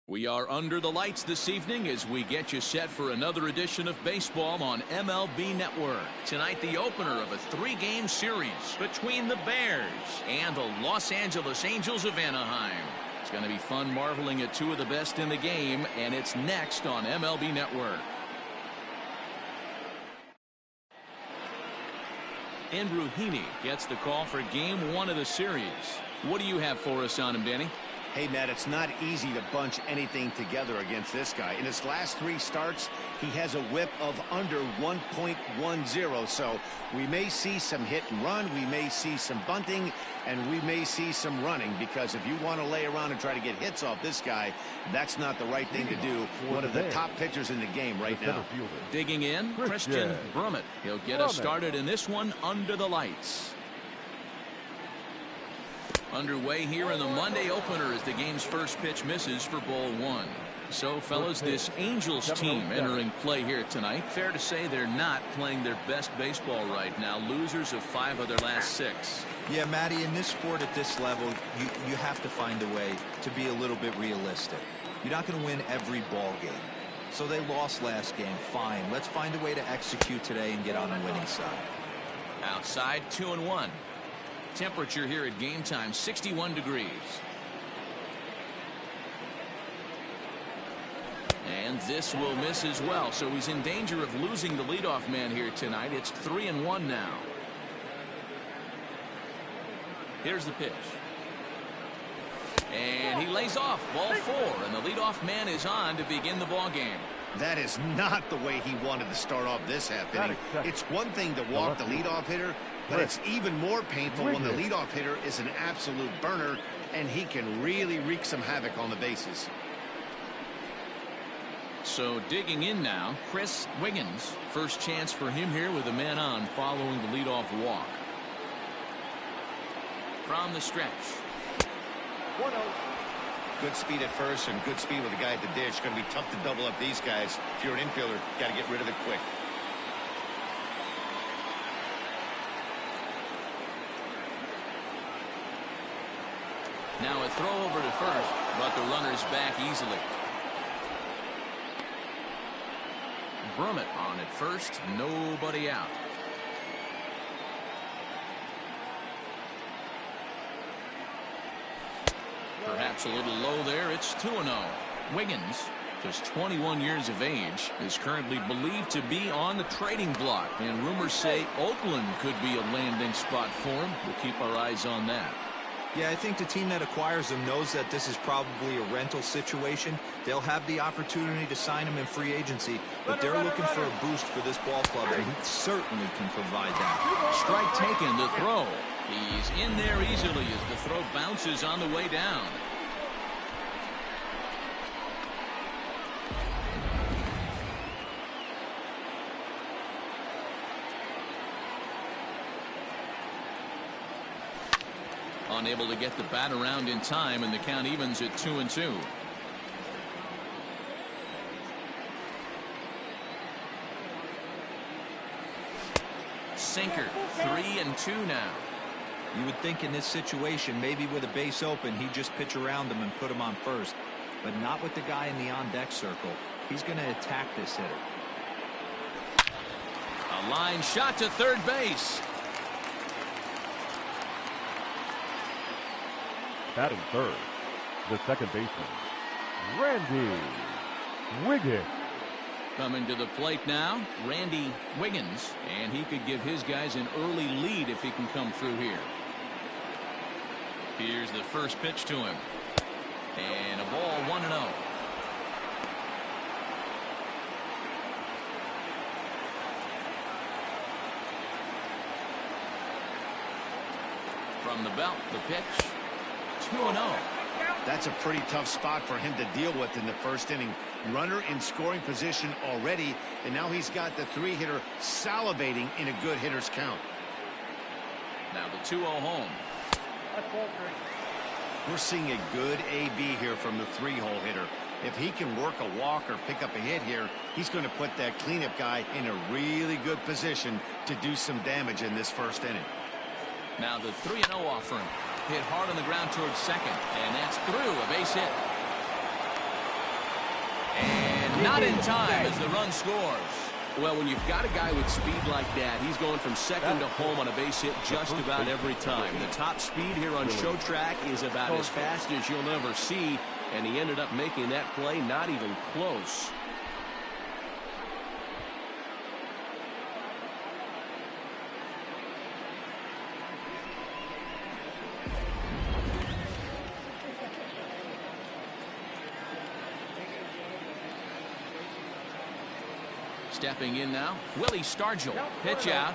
We are under the lights this evening as we get you set for another edition of baseball on MLB Network. Tonight, the opener of a three-game series between the Bears and the Los Angeles Angels of Anaheim. It's going to be fun marveling at two of the best in the game, and it's next on MLB Network. Andrew Heaney gets the call for game one of the series. What do you have for us on him, Danny? Hey, Matt, it's not easy to bunch anything together against this guy. In his last three starts, he has a whip of under 1.10. So we may see some hit and run. We may see some bunting, and we may see some running, because if you want to lay around and try to get hits off this guy, that's not the right thing to do. One of the top pitchers in the game right now. Digging in, Christian Brummett. He'll get us started in this one under the lights. Underway here in the Monday opener as the game's first pitch misses for ball one. So, fellas, this Angels team entering play here tonight. Fair to say they're not playing their best baseball right now. Losers of 5 of their last 6. Yeah, Matty, in this sport at this level, you have to find a way to be a little bit realistic. You're not going to win every ball game. So they lost last game. Fine. Let's find a way to execute today and get on the winning side. Outside, 2-1. Temperature here at game time, 61 degrees. And this will miss as well, so he's in danger of losing the leadoff man here tonight. It's 3-1 now. Here's the pitch. And he lays off, ball 4, and the leadoff man is on to begin the ball game. That is not the way he wanted to start off this half inning. It's one thing to walk the leadoff hitter, but it's even more painful when the leadoff hitter is an absolute burner, and he can really wreak some havoc on the bases. So digging in now, Chris Wiggins. First chance for him here with a man on following the leadoff walk. From the stretch. 1-0. Good speed at first and good speed with the guy at the dish. Going to be tough to double up these guys. If you're an infielder, got to get rid of it quick. Now a throw over to first, but the runner's back easily. Brummett on at first, nobody out. Perhaps a little low there. It's 2-0. Wiggins, just 21 years of age, is currently believed to be on the trading block, and rumors say Oakland could be a landing spot for him. We'll keep our eyes on that. Yeah, I think the team that acquires him knows that this is probably a rental situation. They'll have the opportunity to sign him in free agency, but they're looking for a boost for this ball club, and he certainly can provide that. Strike taken, the throw. He's in there easily as the throw bounces on the way down. Unable to get the bat around in time, and the count evens at 2-2. Sinker, 3-2 now. You would think in this situation, maybe with a base open, he'd just pitch around him and put him on first, but not with the guy in the on-deck circle. He's going to attack this hitter. A line shot to third base. Batting third, the second baseman, Randy Wiggins. Coming to the plate now, Randy Wiggins, and he could give his guys an early lead if he can come through here. Here's the first pitch to him, and a ball, 1-0. From the belt, the pitch. 2-0. That's a pretty tough spot for him to deal with in the first inning. Runner in scoring position already, and now he's got the 3-hitter salivating in a good hitter's count. Now the 2-0 home. We're seeing a good AB here from the 3-hole hitter. If he can work a walk or pick up a hit here, he's going to put that cleanup guy in a really good position to do some damage in this first inning. Now the 3-0 offering. Hit hard on the ground towards second, and that's through. A base hit. Not in time as the run scores. Well, when you've got a guy with speed like that, he's going from second to home on a base hit just about every time. The top speed here on show track is about as fast as you'll ever see, and he ended up making that play not even close. Stepping in now, Willie Stargell. Pitch out,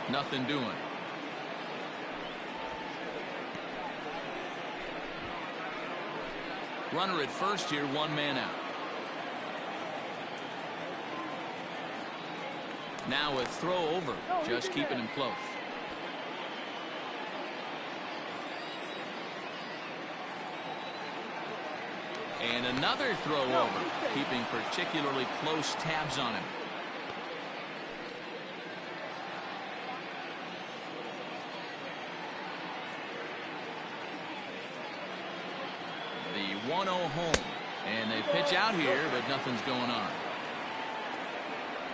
nothing doing. Runner at first here, one man out. Now a throw over, just keeping him close. And another throw over, keeping particularly close tabs on him. The 1-0 home, and they pitch out here, but nothing's going on.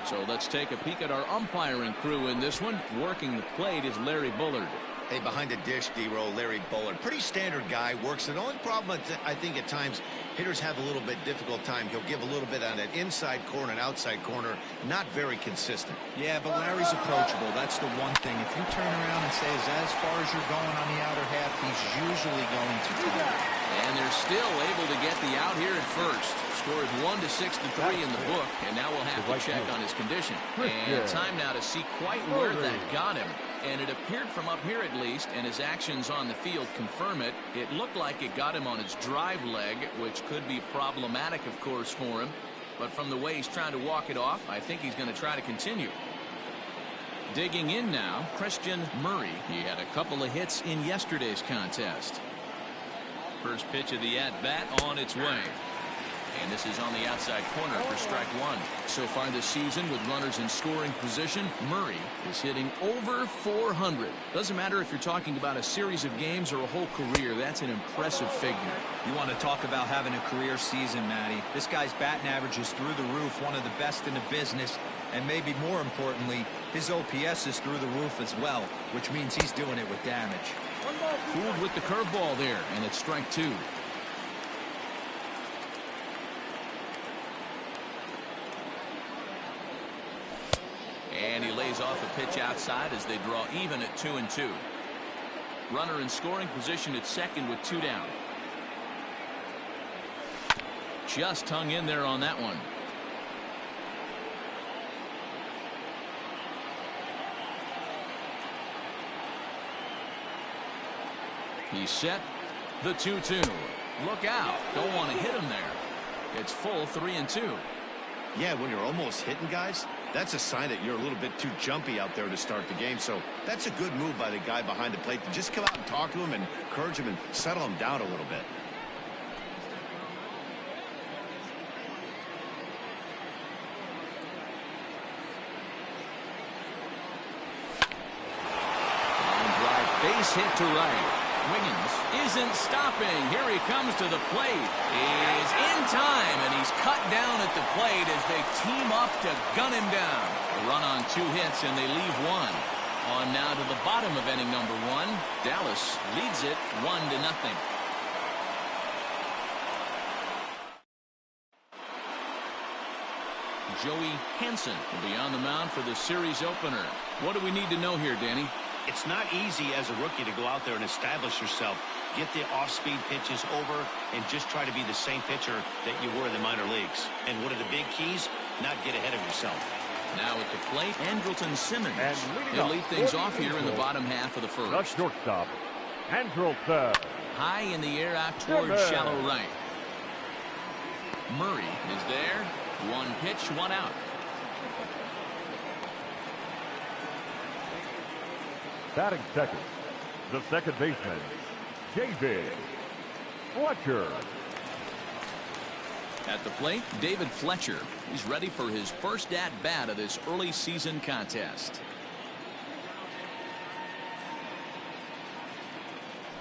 So let's take a peek at our umpiring crew in this one. Working the plate is Larry Bullard. Hey, behind the dish, D-Roll, Larry Bullard. Pretty standard guy, works it. The only problem, I think at times, hitters have a little bit difficult time. He'll give a little bit on that inside corner and outside corner. Not very consistent. Yeah, but Larry's approachable. That's the one thing. If you turn around and say, as far as you're going on the outer half, he's usually going to target. And they're still able to get the out here at first. Scored 1-6-3 in the book, and now we'll have to check on his condition. And time now to see quite where that got him. And it appeared from up here at least, and his actions on the field confirm it. It looked like it got him on his drive leg, which could be problematic, of course, for him. But from the way he's trying to walk it off, I think he's going to try to continue. Digging in now, Christian Murray. He had a couple of hits in yesterday's contest. First pitch of the at-bat on its way. And this is on the outside corner for strike one. So far this season, with runners in scoring position, Murray is hitting over 400. Doesn't matter if you're talking about a series of games or a whole career. That's an impressive figure. You want to talk about having a career season, Matty. This guy's batting average is through the roof, one of the best in the business. And maybe more importantly, his OPS is through the roof as well, which means he's doing it with damage. Fooled with the curveball there, and it's strike two. And he lays off a pitch outside as they draw even at 2-2. Runner in scoring position at second with two down. Just hung in there on that one. He's set. The 2-2. Look out. Don't want to hit him there. It's full 3-2. Yeah, when you're almost hitting guys, that's a sign that you're a little bit too jumpy out there to start the game. So that's a good move by the guy behind the plate to just come out and talk to him and encourage him and settle him down a little bit. Line drive, base hit to right. Wiggins isn't stopping. Here he comes to the plate. Is in time, and he's cut down at the plate as they team up to gun him down. A run on two hits, and they leave one. On now to the bottom of inning number one. Dallas leads it 1-0. Joey Hansen will be on the mound for the series opener. What do we need to know here, Danny? It's not easy as a rookie to go out there and establish yourself, get the off-speed pitches over, and just try to be the same pitcher that you were in the minor leagues. And one of the big keys, not get ahead of yourself. Now at the plate, Andrelton Simmons. He'll lead things off here in the bottom half of the first. The shortstop, Andrelton. High in the air out towards shallow right. Murray is there. One pitch, one out. Batting second, the second baseman, David Fletcher. At the plate, David Fletcher. He's ready for his first at-bat of this early season contest.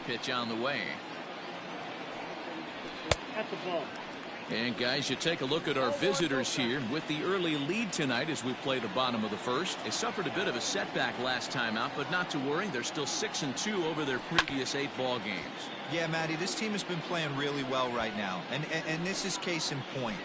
Pitch on the way. At the ball. And guys, you take a look at our visitors here with the early lead tonight as we play the bottom of the first. They suffered a bit of a setback last time out, but not to worry. They're still 6-2 over their previous 8 ball games. Yeah, Matty, this team has been playing really well right now, and this is case in point.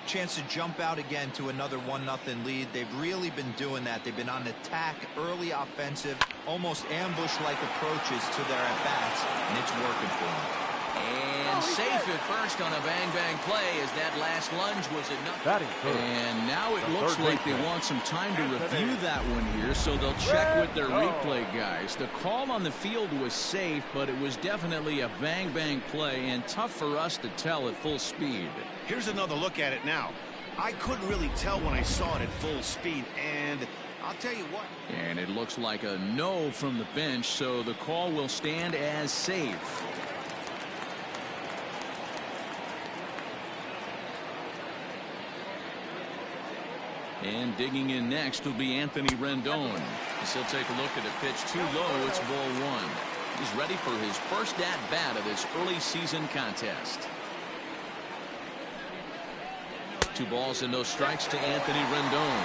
Chance to jump out again to another 1-0 lead. They've really been doing that. They've been on attack, early offensive, almost ambush-like approaches to their at-bats, and it's working for them. And safe at first on a bang-bang play as that last lunge was enough. And now it looks like they want some time to review that one here, so they'll check with their replay guys. The call on the field was safe, but it was definitely a bang-bang play and tough for us to tell at full speed. Here's another look at it now. I couldn't really tell when I saw it at full speed, and I'll tell you what. And it looks like a no from the bench, so the call will stand as safe. And digging in next will be Anthony Rendon. As he'll take a look at a pitch too low. It's ball 1. He's ready for his first at-bat of this early season contest. 2 balls and no strikes to Anthony Rendon.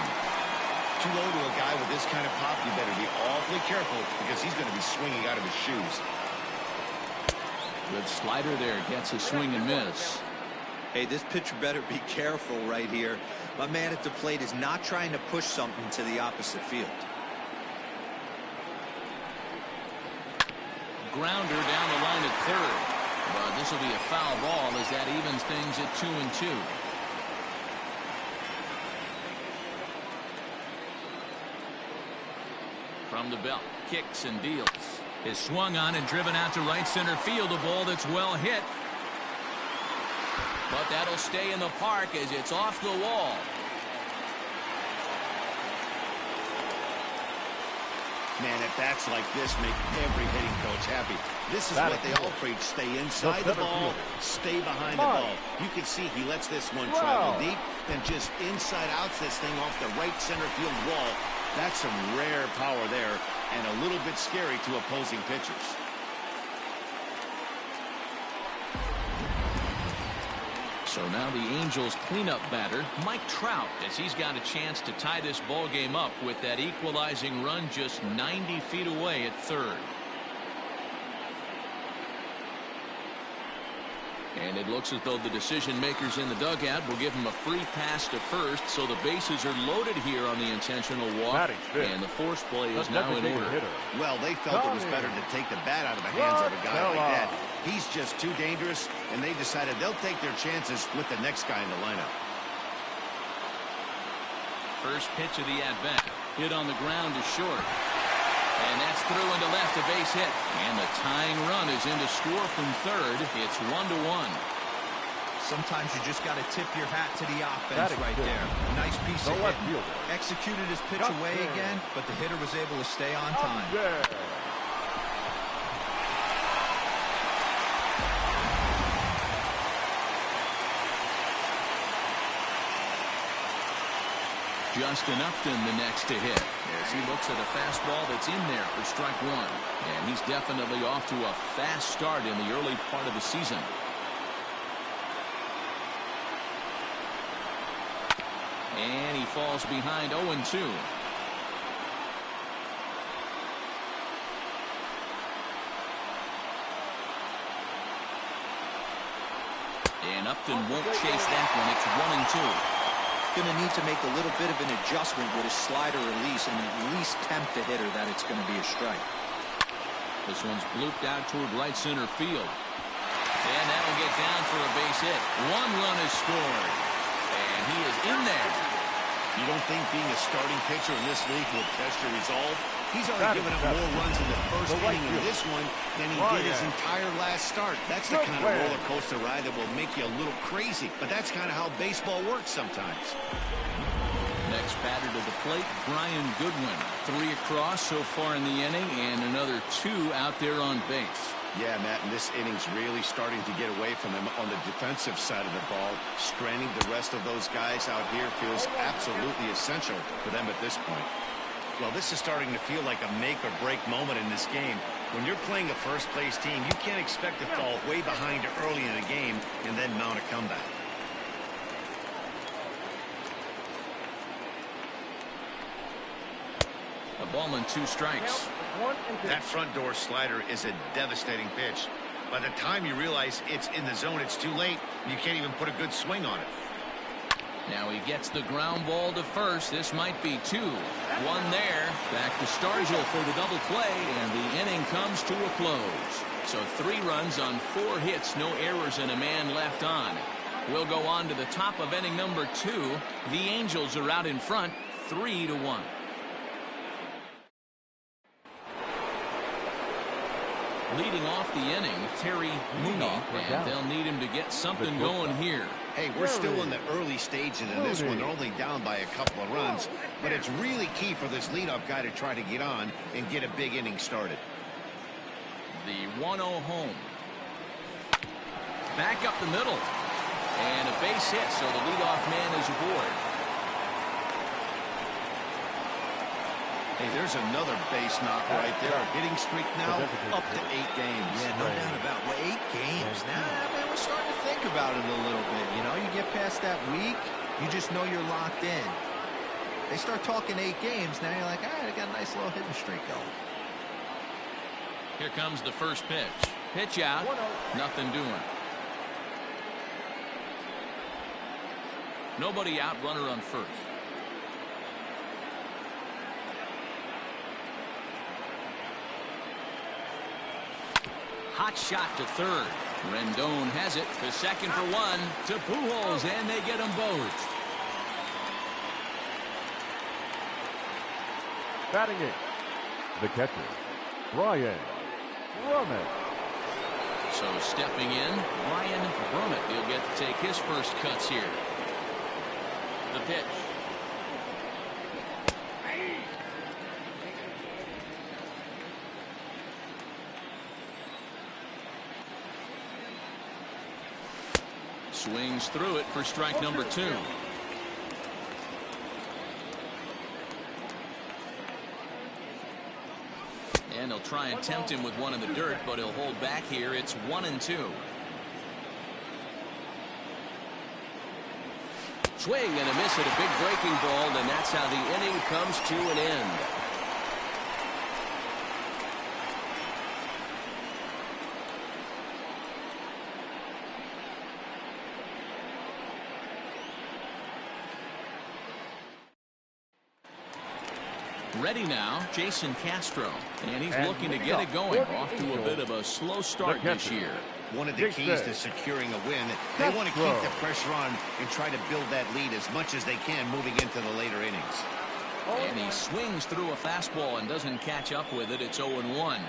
Too low to a guy with this kind of pop. You better be awfully careful because he's going to be swinging out of his shoes. Good slider there. Gets a swing and miss. Hey, this pitcher better be careful right here. My man at the plate is not trying to push something to the opposite field. Grounder down the line at third. But this will be a foul ball as that evens things at 2-2. From the belt, kicks and deals. Is swung on and driven out to right center field. A ball that's well hit. But that'll stay in the park as it's off the wall. Man, at bats like this make every hitting coach happy. This is what they all preach. Stay inside the ball, stay behind the ball. You can see he lets this one travel deep, then just inside outs this thing off the right center field wall. That's some rare power there and a little bit scary to opposing pitchers. So now the Angels cleanup batter, Mike Trout, as he's got a chance to tie this ball game up with that equalizing run just 90 feet away at third. And it looks as though the decision makers in the dugout will give him a free pass to first, so the bases are loaded here on the intentional walk, and the force play is now in order. Well, they felt it was better to take the bat out of the hands of a guy like that. He's just too dangerous, and they decided they'll take their chances with the next guy in the lineup. First pitch of the at-bat. Hit on the ground is short. And that's through into left, a base hit. And the tying run is in to score from third. It's 1-1. Sometimes you just got to tip your hat to the offense right there. Nice piece of hitting. Executed his pitch away again, but the hitter was able to stay on time. Justin Upton the next to hit as he looks at a fastball that's in there for strike 1. And he's definitely off to a fast start in the early part of the season. And he falls behind 0-2. And Upton won't chase that one. It's 1-2. Going to need to make a little bit of an adjustment with his slider release and at least tempt the hitter that it's going to be a strike. This one's blooped out toward right center field. And that'll get down for a base hit. 1 run is scored. And he is in there. You don't think being a starting pitcher in this league will test your resolve? He's already given up more runs in the first inning in this one than he did his entire last start. That's the kind of roller coaster ride that will make you a little crazy. But that's kind of how baseball works sometimes. Next batter to the plate, Brian Goodwin. 3 across so far in the inning and another 2 out there on base. Yeah, Matt, and this inning's really starting to get away from him on the defensive side of the ball. Stranding the rest of those guys out here feels absolutely essential for them at this point. Well, this is starting to feel like a make-or-break moment in this game. When you're playing a first-place team, you can't expect to fall way behind early in a game and then mount a comeback. Ball and 2 strikes. That front door slider is a devastating pitch. By the time you realize it's in the zone, it's too late. You can't even put a good swing on it. Now he gets the ground ball to first. This might be 2. 1 there. Back to Stargell for the double play, and the inning comes to a close. So 3 runs on 4 hits, no errors, and a man left on. We'll go on to the top of inning number 2. The Angels are out in front, 3-1. Leading off the inning, Terry Mooney, and they'll need him to get something going here. Hey, we're still in the early stages of this one. They're only down by a couple of runs, but it's really key for this leadoff guy to try to get on and get a big inning started. The 1-0 home. Back up the middle. And a base hit, so the leadoff man is aboard. Hey, there's another base knock right there. Our hitting streak now up to 8 games. Yeah, no doubt about it. 8 games. Now, man, we're starting to think about it a little bit. You know, you get past that week, you just know you're locked in. They start talking 8 games, now you're like, all right, I got a nice little hitting streak going. Here comes the first pitch. Pitch out. Nothing doing. Nobody out, runner on first. Hot shot to third. Rendon has it to second for 1 to Pujols, and they get them both. Batting it, the catcher, Brian Brummett. So stepping in, Brian Brummett. He'll get to take his first cuts here. The pitch. Swings through it for strike number 2. And he'll try and tempt him with one in the dirt, but he'll hold back here. It's 1-2. Swing and a miss at a big breaking ball, and that's how the inning comes to an end. Ready now, Jason Castro, and he's looking to get it going. Off to a bit of a slow start this year. One of the keys to securing a win, they want to keep the pressure on and try to build that lead as much as they can moving into the later innings. And he swings through a fastball and doesn't catch up with it. It's 0-1.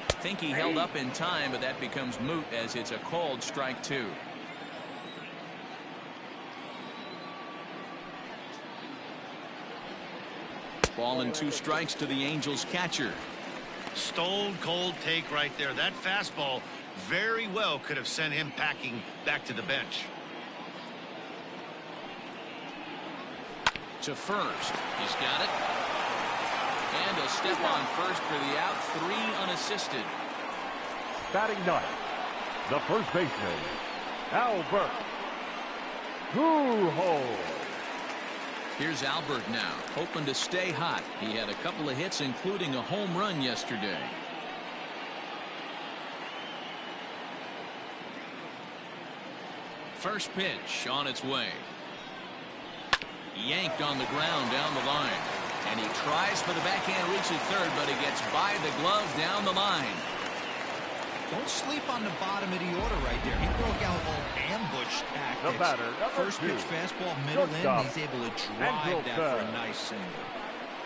I think he held up in time, but that becomes moot as it's a called strike 2. Ball and 2 strikes to the Angels catcher. Stone cold take right there. That fastball very well could have sent him packing back to the bench. To first. He's got it. And a step on first for the out. 3 unassisted. Batting ninth, the first baseman, Albert Pujols. Here's Albert now, hoping to stay hot. He had a couple of hits, including a home run yesterday. First pitch on its way. Yanked on the ground down the line. And he tries for the backhand reach at third, but he gets by the glove down the line. Don't sleep on the bottom of the order right there. He broke out all ambush tactics. The batter, First pitch fastball, middle in. He's able to drive that for a nice single.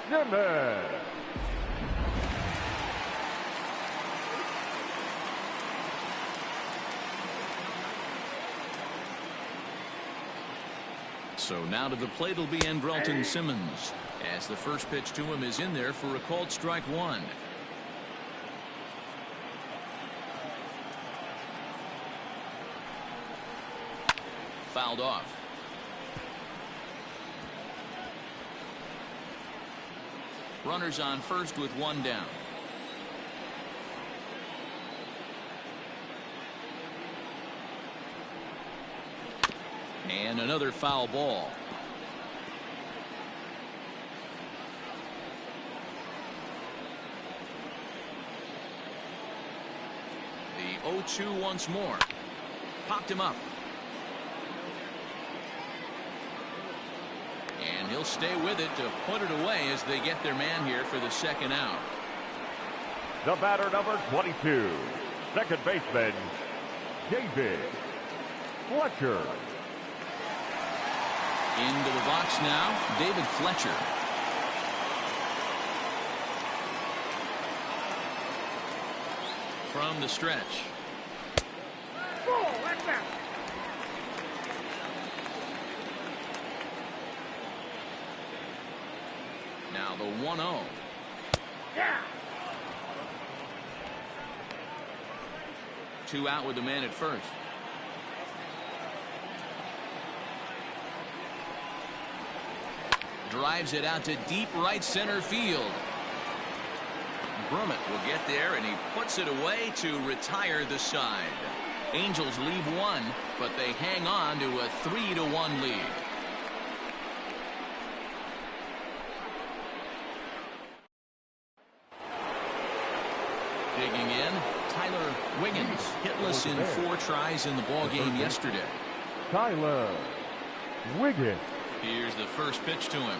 Jimmy. So now to the plate will be Andrelton Simmons, as the first pitch to him is in there for a called strike 1. Fouled off. Runners on first with 1 down. And another foul ball. The 0-2 once more. Popped him up. And he'll stay with it to put it away as they get their man here for the second out. The batter, number 22, second baseman, David Fletcher. Into the box now, David Fletcher. From the stretch. Now the 1-0. Yeah. 2 out with the man at first. Drives it out to deep right center field. Brummett will get there, and he puts it away to retire the side. Angels leave 1, but they hang on to a 3-1 lead. Digging in, Tyler Wiggins, hitless in 4 tries in the ball game yesterday. Tyler Wiggins. Here's the first pitch to him.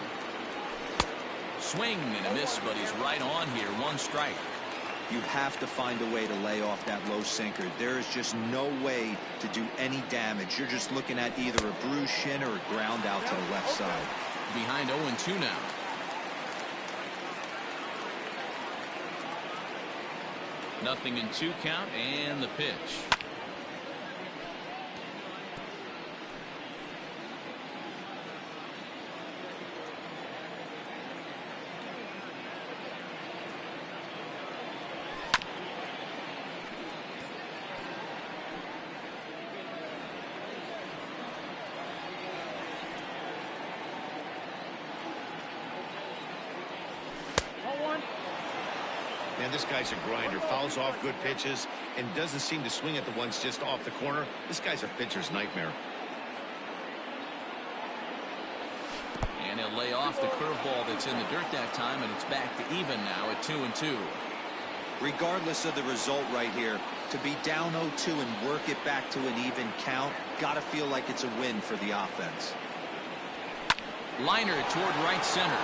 Swing and a miss, but he's right on here. 1 strike. You have to find a way to lay off that low sinker. There is just no way to do any damage. You're just looking at either a bruised shin or a ground out to the left side. Behind 0-2 now. Nothing in 2 count, and the pitch. Man, this guy's a grinder. Fouls off good pitches and doesn't seem to swing at the ones just off the corner. This guy's a pitcher's nightmare. And he'll lay off the curveball that's in the dirt that time, and it's back to even now at 2-2. Regardless of the result right here, to be down 0-2 and work it back to an even count, gotta feel like it's a win for the offense. Liner toward right center.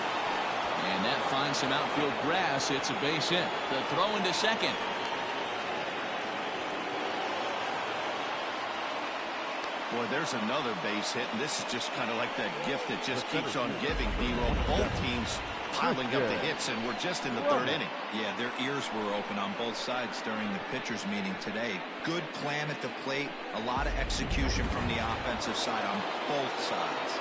And that finds some outfield grass. It's a base hit. The throw into second. Boy, there's another base hit, and this is just kind of like that gift that just keeps on giving, D-Roll. Both teams piling up the hits, and we're just in the 3rd inning. Yeah, their ears were open on both sides during the pitchers meeting today. Good plan at the plate, a lot of execution from the offensive side on both sides.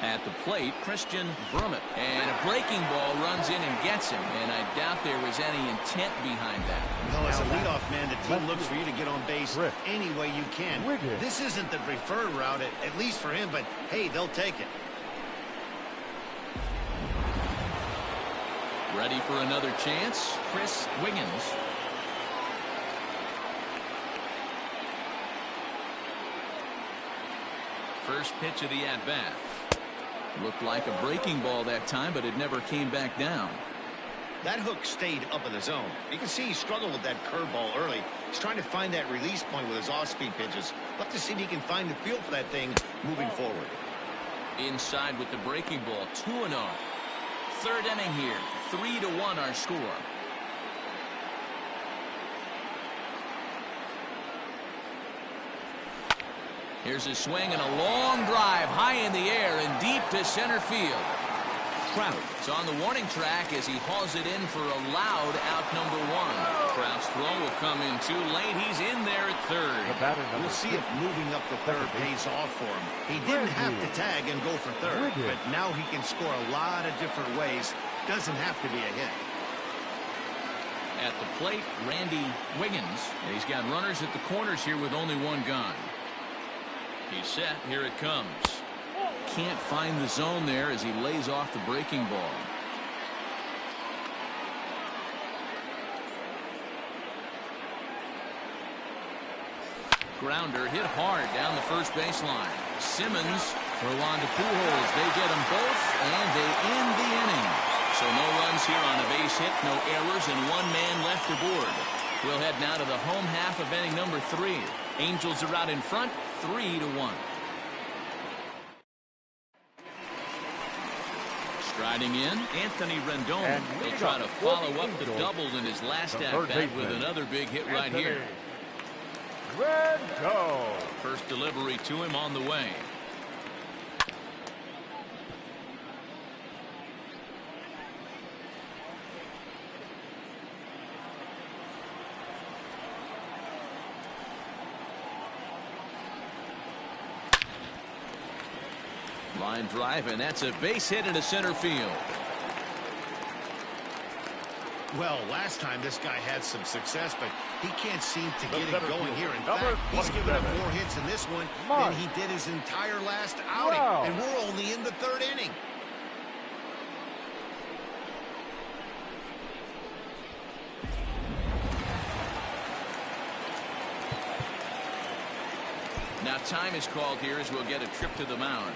At the plate, Christian Brummett. And a breaking ball runs in and gets him. And I doubt there was any intent behind that. Well, as a leadoff man, the team looks for you to get on base any way you can. This isn't the preferred route, at least for him, but hey, they'll take it. Ready for another chance, Chris Wiggins. First pitch of the at-bat. Looked like a breaking ball that time, but it never came back down. That hook stayed up in the zone. You can see he struggled with that curveball early. He's trying to find that release point with his off-speed pitches. Love to see if he can find the feel for that thing moving forward. Inside with the breaking ball, 2-0. 3rd inning here, 3-1 our score. Here's a swing and a long drive high in the air and deep to center field. Trout's on the warning track as he hauls it in for a loud out number 1. Trout's throw will come in too late. He's in there at 3rd. We'll see if moving up the 3rd pays off for him. He didn't have to tag and go for 3rd, but now he can score a lot of different ways. Doesn't have to be a hit. At the plate, Randy Wiggins. And he's got runners at the corners here with only 1 gone. He's set. Here it comes. Can't find the zone there as he lays off the breaking ball. grounder hit hard down the first baseline. Simmons throw on to Pujols. They get them both, and they end the inning. So no runs here on a base hit, no errors, and one man left aboard. We'll head now to the home half of inning number 3. Angels are out in front, 3-1. Striding in, Anthony Rendon. He'll try to follow up the double in his last at-bat with another big hit right here. Rendon. First delivery to him on the way. Line drive, and that's a base hit into center field. Well, last time this guy had some success, but he can't seem to get it going here. In fact, he's given up more hits in this one than he did his entire last outing. Wow. And we're only in the 3rd inning. Now time is called here as we'll get a trip to the mound.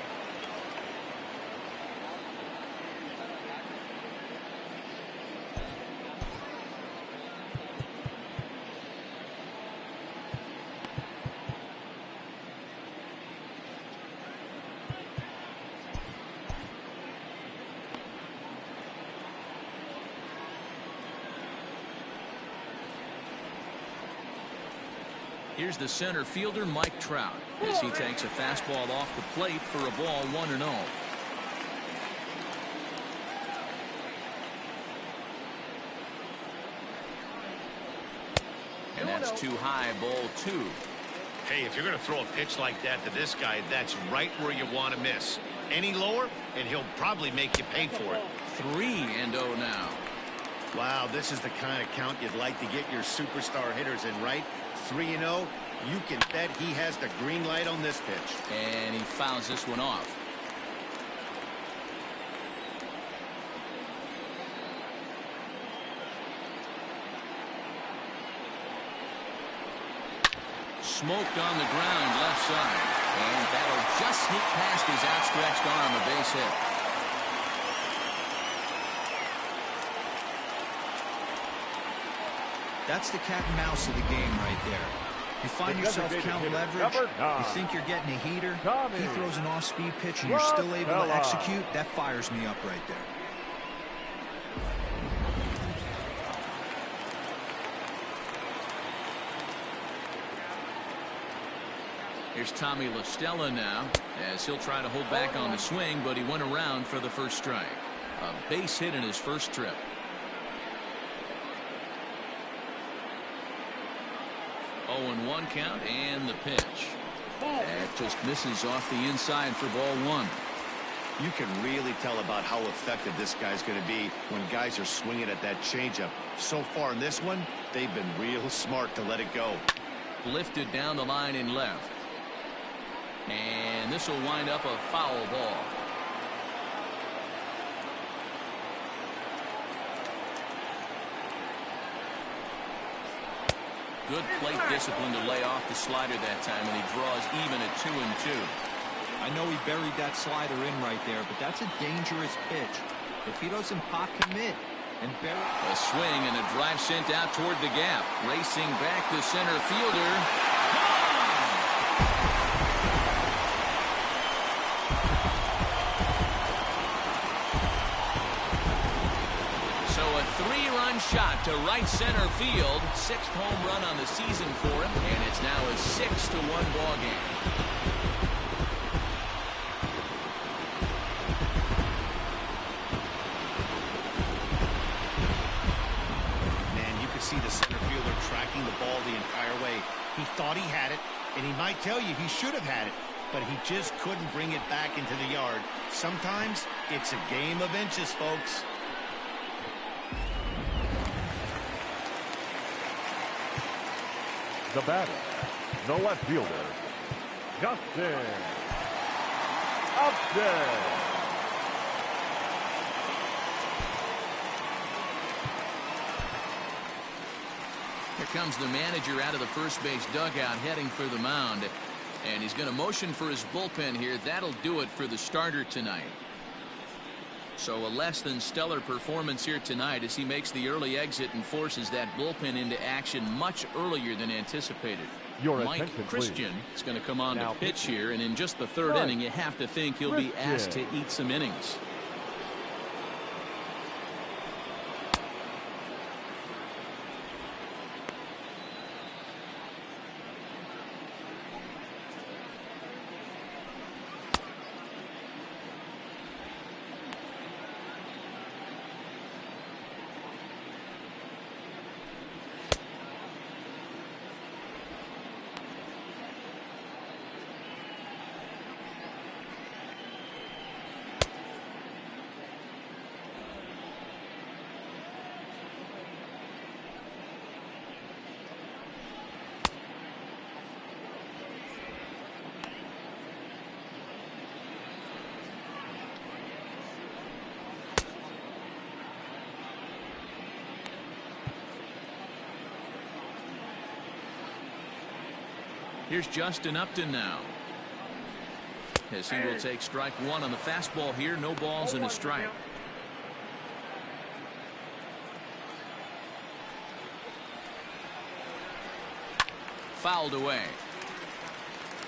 Here's the center fielder, Mike Trout, as he takes a fastball off the plate for a ball 1-0. And that's too high, ball 2. Hey, if you're going to throw a pitch like that to this guy, that's right where you want to miss. Any lower, and he'll probably make you pay for it. 3-0 now. Wow, this is the kind of count you'd like to get your superstar hitters in, right? 3-0, you can bet he has the green light on this pitch. And he fouls this one off. Smoked on the ground left side. And that'll just sneak past his outstretched arm, a base hit. That's the cat and mouse of the game right there. You find yourself count leverage, you think you're getting a heater, he throws an off-speed pitch and you're still able to execute. That fires me up right there. Here's Tommy La Stella now, as he'll try to hold back on the swing, but he went around for the first strike. A base hit in his first trip. 0-1 count, and the pitch. That just misses off the inside for ball 1. You can really tell about how effective this guy's going to be when guys are swinging at that changeup. So far in this one, they've been real smart to let it go. Lifted down the line in left. And this will wind up a foul ball. Good plate discipline to lay off the slider that time, and he draws even at 2-2. I know he buried that slider in right there, but that's a dangerous pitch. If he doesn't pot commit and bury... A swing and a drive sent out toward the gap. Racing back the center fielder. So a 3-run shot to right center field. 6th home run on the season for him, and it's now a 6-1 ball game. Man, you could see the center fielder tracking the ball the entire way. He thought he had it, and he might tell you he should have had it, but he just couldn't bring it back into the yard. Sometimes it's a game of inches, folks. The batter, the left fielder, Justin Upton. Here comes the manager out of the first base dugout heading for the mound. And he's going to motion for his bullpen here. That'll do it for the starter tonight. So a less than stellar performance here tonight as he makes the early exit and forces that bullpen into action much earlier than anticipated. Mike Christian is going to come on to pitch here, and in just the third inning you have to think he'll be asked to eat some innings. Here's Justin Upton now, as he will take strike one on the fastball here. No balls and a strike. Fouled away.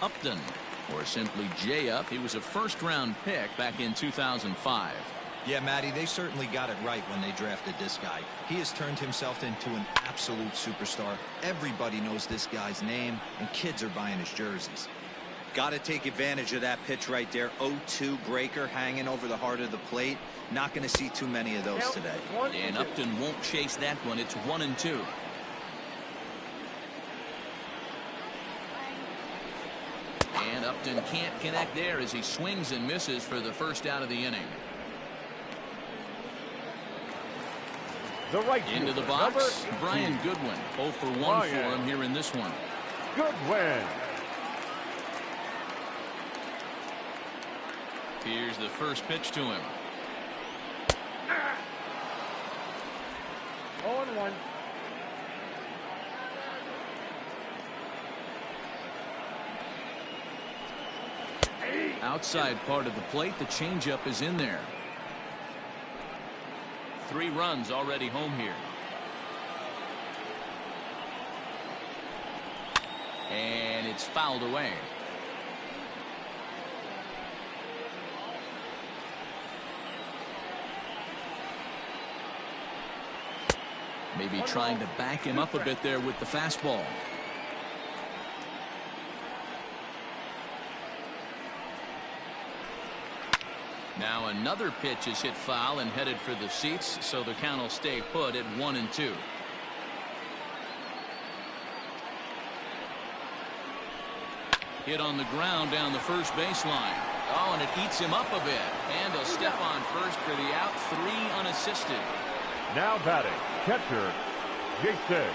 Upton, or simply J-Up, he was a first-round pick back in 2005. Yeah, Matty, they certainly got it right when they drafted this guy. He has turned himself into an absolute superstar. Everybody knows this guy's name, and kids are buying his jerseys. Got to take advantage of that pitch right there. 0-2 breaker hanging over the heart of the plate. Not going to see too many of those today. And Upton won't chase that one. It's 1-2. And Upton can't connect there as he swings and misses for the first out of the inning. The right into the box, Brian Goodwin. 0 for 1 for him here in this one. Goodwin. Here's the first pitch to him. 0-1. Outside part of the plate, the changeup is in there. 3 runs already home here. And it's fouled away. Maybe trying to back him up a bit there with the fastball. Now another pitch is hit foul and headed for the seats, so the count will stay put at 1-2. Hit on the ground down the first baseline. Oh, and it eats him up a bit. And he'll step on first for the out. 3 unassisted. Now batting, catcher, Jason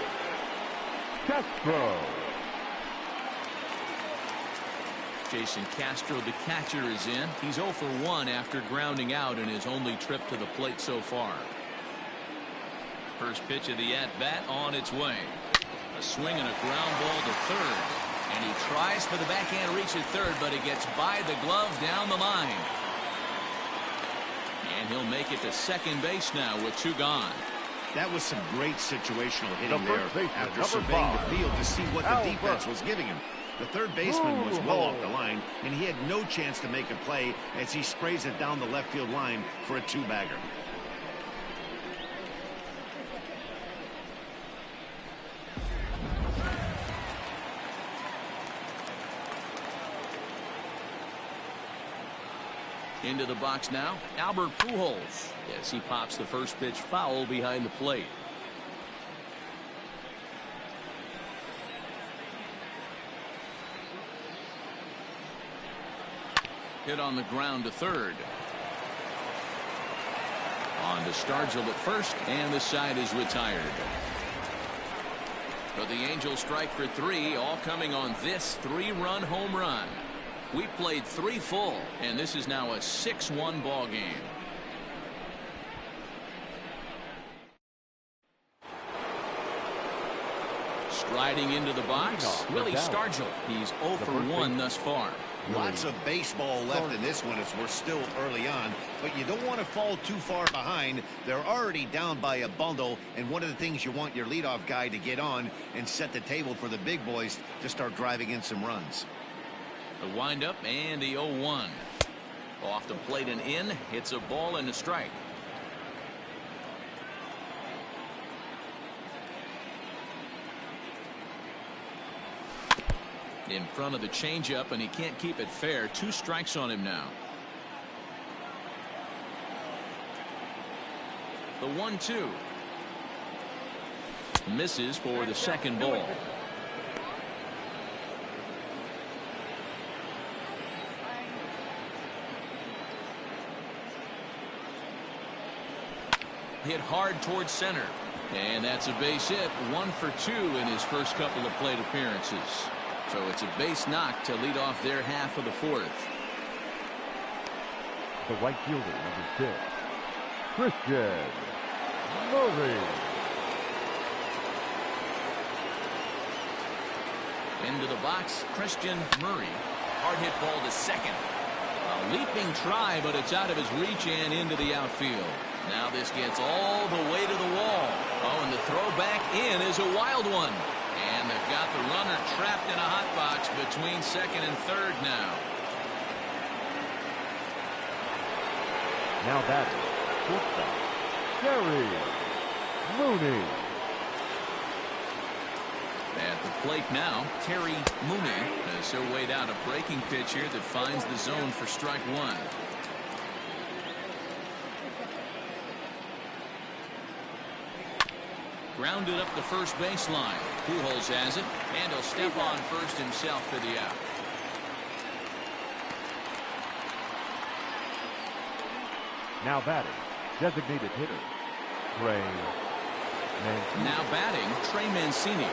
Castro. Jason Castro, the catcher, is in. He's 0 for 1 after grounding out in his only trip to the plate so far. First pitch of the at-bat on its way. A swing and a ground ball to third. And he tries for the backhand reach at third, but it gets by the glove down the line. And he'll make it to second base now with 2 gone. That was some great situational hitting there after surveying the field to see what the defense was giving him. The third baseman was well off the line, and he had no chance to make a play as he sprays it down the left field line for a 2-bagger. Into the box now, Albert Pujols. Yes, he pops the first pitch foul behind the plate. Hit on the ground to third. On to Stargell at first, and the side is retired. But the Angels strike for 3, all coming on this 3-run home run. We played 3 full, and this is now a 6-1 ball game. Striding into the box, Willie Stargell. He's 0 for 1 thus far. Lots of baseball left in this one as we're still early on, but you don't want to fall too far behind. They're already down by a bundle, and one of the things you want your leadoff guy to get on and set the table for the big boys to start driving in some runs. The windup and the 0-1. Off the plate and in. It's a ball and a strike. In front of the changeup, and he can't keep it fair. 2 strikes on him now. The 1-2. Misses for the second ball. Hit hard towards center. And that's a base hit. 1 for 2 in his first couple of plate appearances. So it's a base knock to lead off their half of the 4th. The right fielder, number 6, Christian Murray. Into the box, Christian Murray. Hard hit ball to second. A leaping try, but it's out of his reach and into the outfield. Now this gets all the way to the wall. Oh, and the throw back in is a wild one. And they've got the runner trapped in a hot box between second and third now. Now batting, shortstop, Terry Mooney. At the plate now, Terry Mooney has so weighed out a breaking pitch here that finds the zone for strike 1. Grounded up the first baseline. Pujols has it, and he'll step on first himself for the out. Now batting, designated hitter, Trey Mancini. Now batting, Trey Mancini.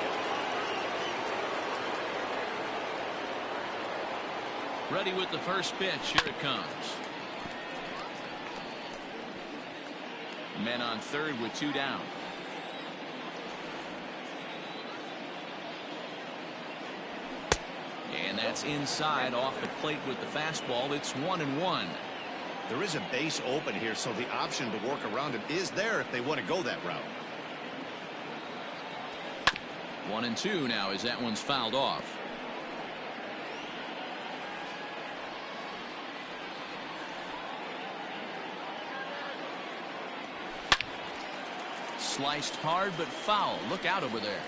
Ready with the first pitch. Here it comes. Men on third with 2 down. And that's inside off the plate with the fastball. It's 1-1. There is a base open here, so the option to work around it is there if they want to go that route. 1-2 now as that one's fouled off. Sliced hard but foul. Look out over there.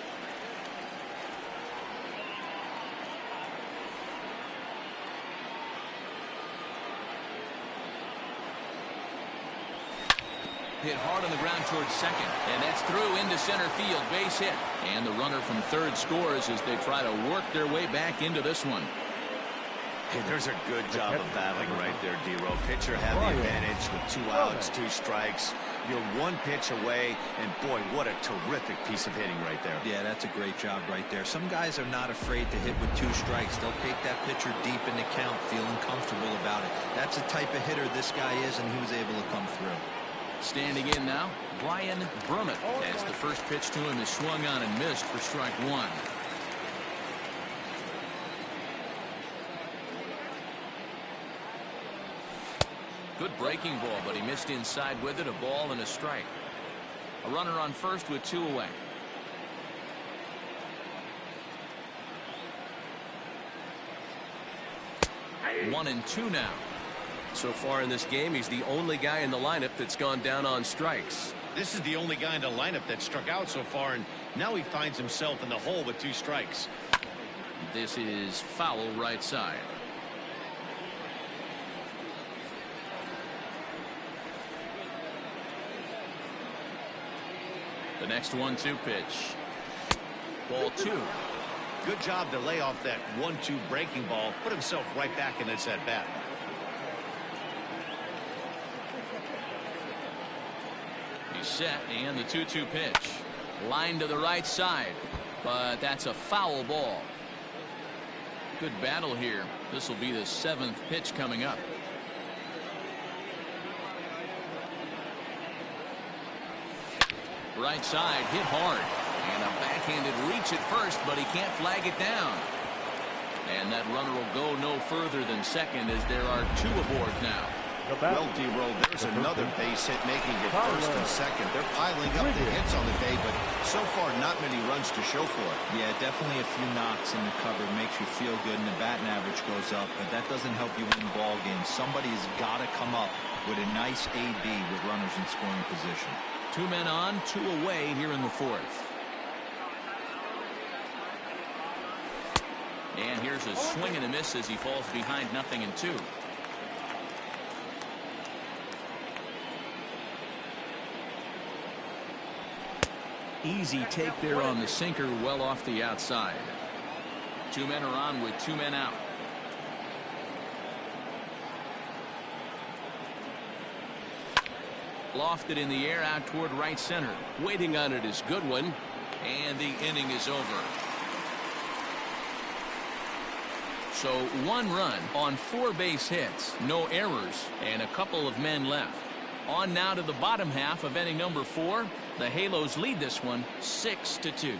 Hit hard on the ground towards second, and that's through into center field. Base hit, and the runner from third scores as they try to work their way back into this one. Hey, there's a good job of battling right there, D-Row. Pitcher had the advantage with 2 outs, 2 strikes. You're 1 pitch away, and boy, what a terrific piece of hitting right there. Yeah, that's a great job right there. Some guys are not afraid to hit with 2 strikes. They'll take that pitcher deep in the count, feeling comfortable about it. That's the type of hitter this guy is, and he was able to come through. Standing in now, Brian Brummett, as the first pitch to him is swung on and missed for strike 1. Good breaking ball, but he missed inside with it. A ball and a strike. A runner on first with 2 away. One and 2 now. So far in this game, he's the only guy in the lineup that's gone down on strikes. This is the only guy in the lineup that struck out so far, and now he finds himself in the hole with 2 strikes. This is foul right side. The next 1-2 pitch. Ball 2. Good job to lay off that 1-2 breaking ball. Put himself right back in this at bat. He's set, and the 2-2 pitch. Line to the right side, but that's a foul ball. Good battle here. This will be the 7th pitch coming up. Right side, hit hard. And a backhanded reach at first, but he can't flag it down. And that runner will go no further than second as there are two aboard now. Well, D-Roll, there's another base hit making it first and second. They're piling up the hits on the day, but so far not many runs to show for it. Yeah, definitely a few knocks in the cover makes you feel good, and the batting average goes up, but that doesn't help you win ball games. Somebody's got to come up with a nice AB with runners in scoring position. 2 men on, 2 away here in the fourth. And here's a swing and a miss as he falls behind 0-2. Easy take there on the sinker, well off the outside. 2 men are on with 2 men out. Lofted in the air out toward right center. Waiting on it is good one. And the inning is over. So 1 run on 4 base hits, no errors, and a couple of men left. On now to the bottom half of inning number 4. The Halos lead this one 6-2.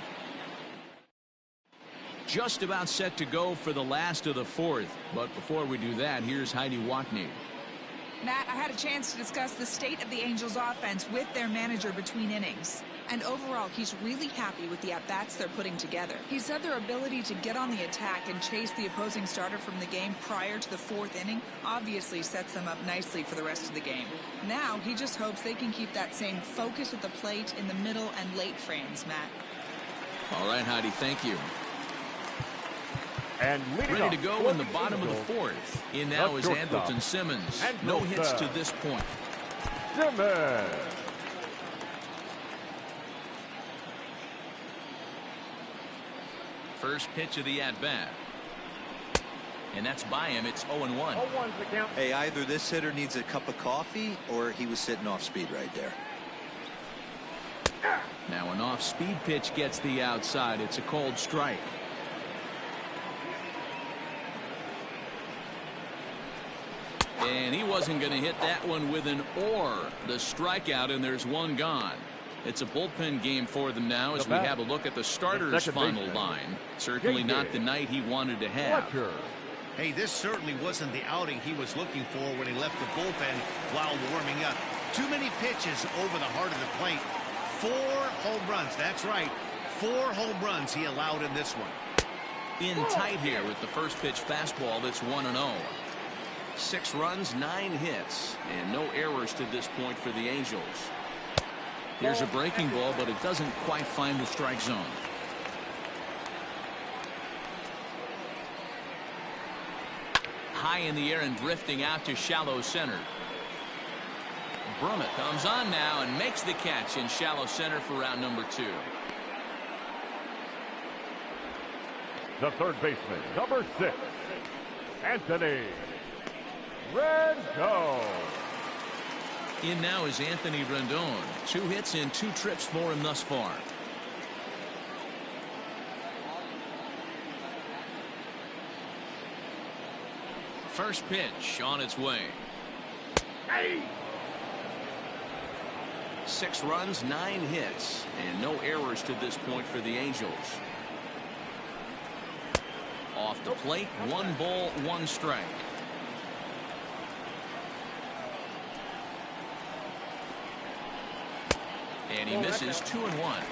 Just about set to go for the last of the fourth. But before we do that, here's Heidi Watney. Matt, I had a chance to discuss the state of the Angels offense with their manager between innings. And overall, he's really happy with the at-bats they're putting together. He said their ability to get on the attack and chase the opposing starter from the game prior to the 4th inning obviously sets them up nicely for the rest of the game. Now, he just hopes they can keep that same focus at the plate in the middle and late frames, Matt. All right, Heidi, thank you. And ready to go in the bottom of the 4th. In now is Andrelton Simmons. No hits to this point. Simmons. First pitch of the at-bat. And that's by him. It's 0-1. Hey, either this hitter needs a cup of coffee or he was sitting off speed right there. Now an off-speed pitch gets the outside. It's a cold strike. And he wasn't going to hit that one with an or. The strikeout, and there's 1 gone. It's a bullpen game for them now as we have a look at the starters' final line. Certainly not the night he wanted to have. Hey, this certainly wasn't the outing he was looking for when he left the bullpen while warming up. Too many pitches over the heart of the plate. 4 home runs. That's right. 4 home runs he allowed in this one. In tight here with the first pitch fastball that's 1-0. 6 runs, 9 hits, and no errors to this point for the Angels. Here's a breaking ball, but it doesn't quite find the strike zone. High in the air and drifting out to shallow center. Brummett comes on now and makes the catch in shallow center for round number 2. The third baseman, number 6, Anthony Rendon. In now is Anthony Rendon. 2 hits and 2 trips for him thus far. First pitch on its way. 6 runs, 9 hits, and no errors to this point for the Angels. Off the plate, 1 ball, 1 strike. And he misses 2-1.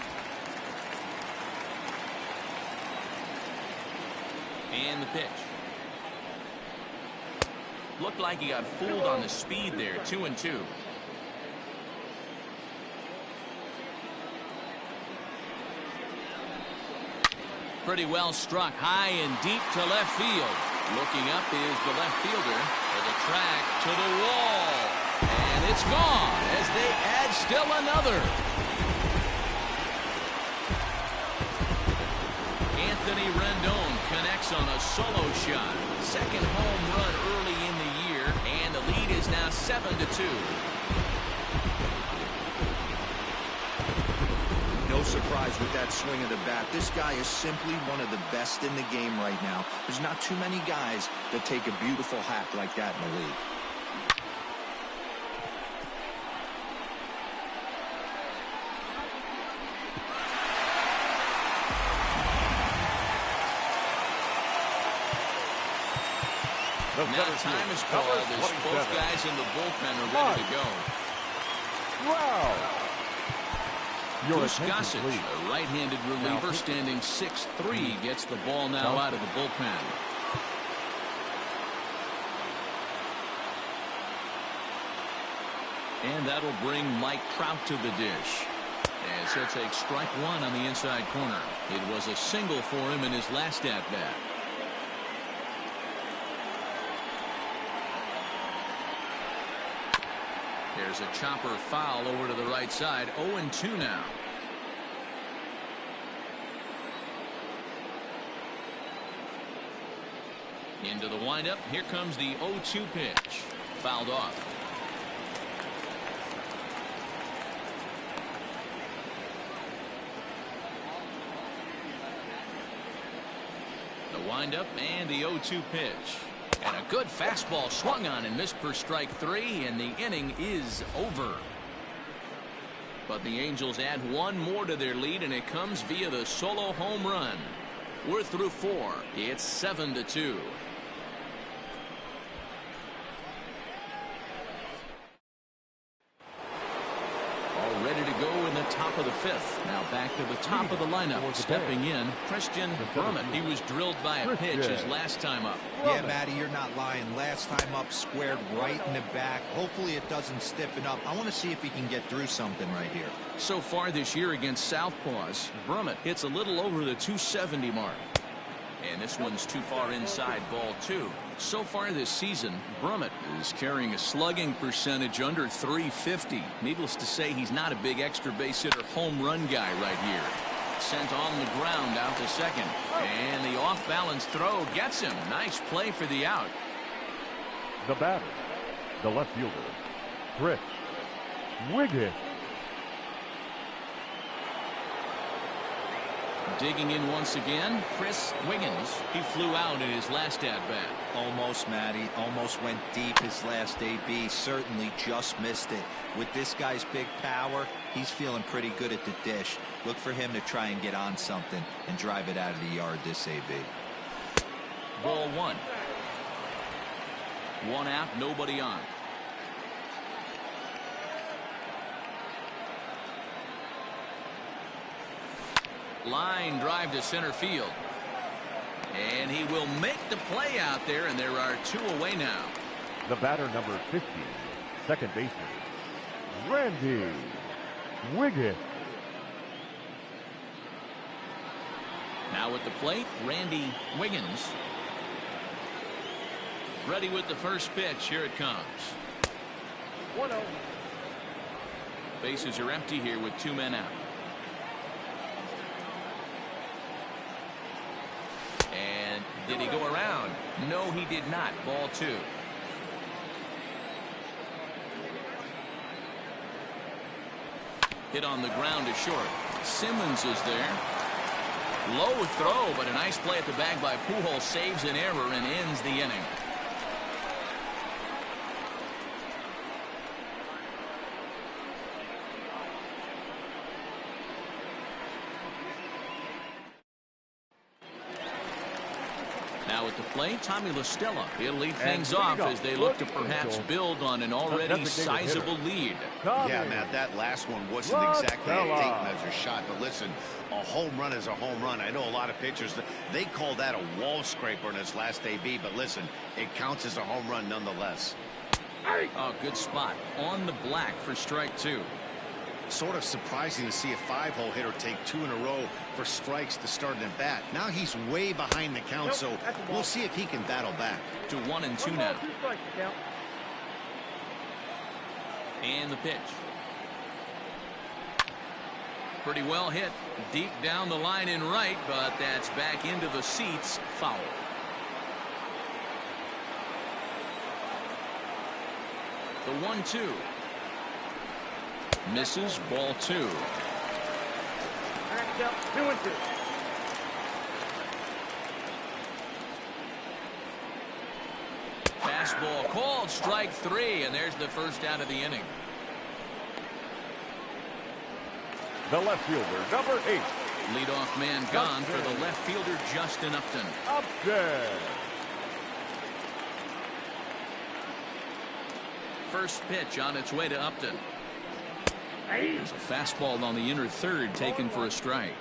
And the pitch. Looked like he got fooled on the speed there. 2-2. Pretty well struck high and deep to left field. Looking up is the left fielder for the track to the wall. And it's gone as they add still another. Anthony Rendon connects on a solo shot. Second home run early in the year, and the lead is now 7-2. No surprise with that swing of the bat. This guy is simply one of the best in the game right now. There's not too many guys that take a beautiful hack like that in the league. The Now center time field, is number called as both 27. guys in the bullpen are ready to go. Wow. Your Goose attention, Gossage, please. a right-handed reliever, standing 6'3", gets the ball now out of the bullpen. And that'll bring Mike Trout to the dish. As he'll take strike one on the inside corner. It was a single for him in his last at-bat. There's a chopper foul over to the right side. 0-2 now. Into the windup. Here comes the 0-2 pitch. Fouled off. The windup and the 0-2 pitch. And a good fastball swung on and missed for strike three, and the inning is over. But the Angels add one more to their lead, and it comes via the solo home run. We're through four. It's 7-2. All ready to go in the top of the fifth. Now back to the top of the lineup. Stepping in, Christian Brummett. He was drilled by a pitch his last time up. Yeah, Matty, you're not lying. Last time up, squared right in the back. Hopefully it doesn't stiffen up. I want to see if he can get through something right here. So far this year against Southpaws, Brummett hits a little over the 270 mark. And this one's too far inside, ball two. So far this season, Brummett is carrying a slugging percentage under 350. Needless to say, he's not a big extra base hitter home run guy right here. Sent on the ground out to second. And the off-balance throw gets him. Nice play for the out. The batter, the left fielder, Chris Wiggins. Digging in once again, Chris Wiggins. He flew out in his last at-bat. Almost, Matty. Almost went deep his last AB. Certainly just missed it. With this guy's big power, he's feeling pretty good at the dish. Look for him to try and get on something and drive it out of the yard this AB. Ball one. One out, nobody on. Line drive to center field. And he will make the play out there, and there are two away now. The batter, number 50, second baseman, Randy Wiggins. Now at the plate, Randy Wiggins. Ready with the first pitch. Here it comes. 1-0. Bases are empty here with two men out. And did he go around? No, he did not. Ball two. Hit on the ground to short. Simmons is there. Low throw, but a nice play at the bag by Pujols. Saves an error and ends the inning. Now at the plate, Tommy La Stella. He'll lead things off as they look to perhaps build on an already sizable lead. Yeah, Matt, that last one wasn't exactly a tape measure shot, but listen, a home run is a home run. I know a lot of pitchers, they call that a wall scraper in his last AB, but listen, it counts as a home run nonetheless. Oh, good spot. On the black for strike two. Sort of surprising to see a five-hole hitter take two in a row for strikes to start an at-bat. Now he's way behind the count, so we'll see if he can battle back. To 1-2 now. And the pitch. Pretty well hit. Deep down the line in right, but that's back into the seats. Foul. The 1-2. Misses, ball two. 2-2. Fastball called, strike three, and there's the first out of the inning. The left fielder, number 8. Leadoff man gone for the left fielder, Justin Upton. Upton. first pitch on its way to Upton. There's a fastball on the inner third taken for a strike.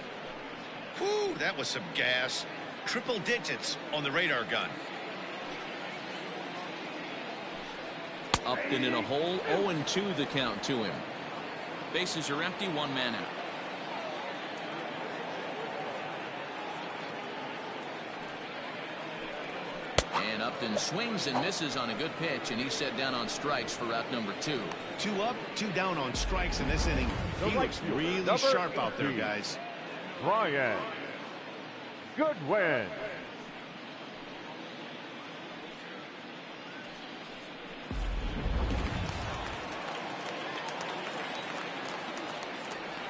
Whew, that was some gas. Triple digits on the radar gun. Upton in a hole, 0-2 the count to him. Bases are empty, one man out. And Upton swings and misses on a good pitch, and he's set down on strikes for out number 2. 2 up, 2 down on strikes in this inning. He looks really sharp out there, guys. Brian Goodwin.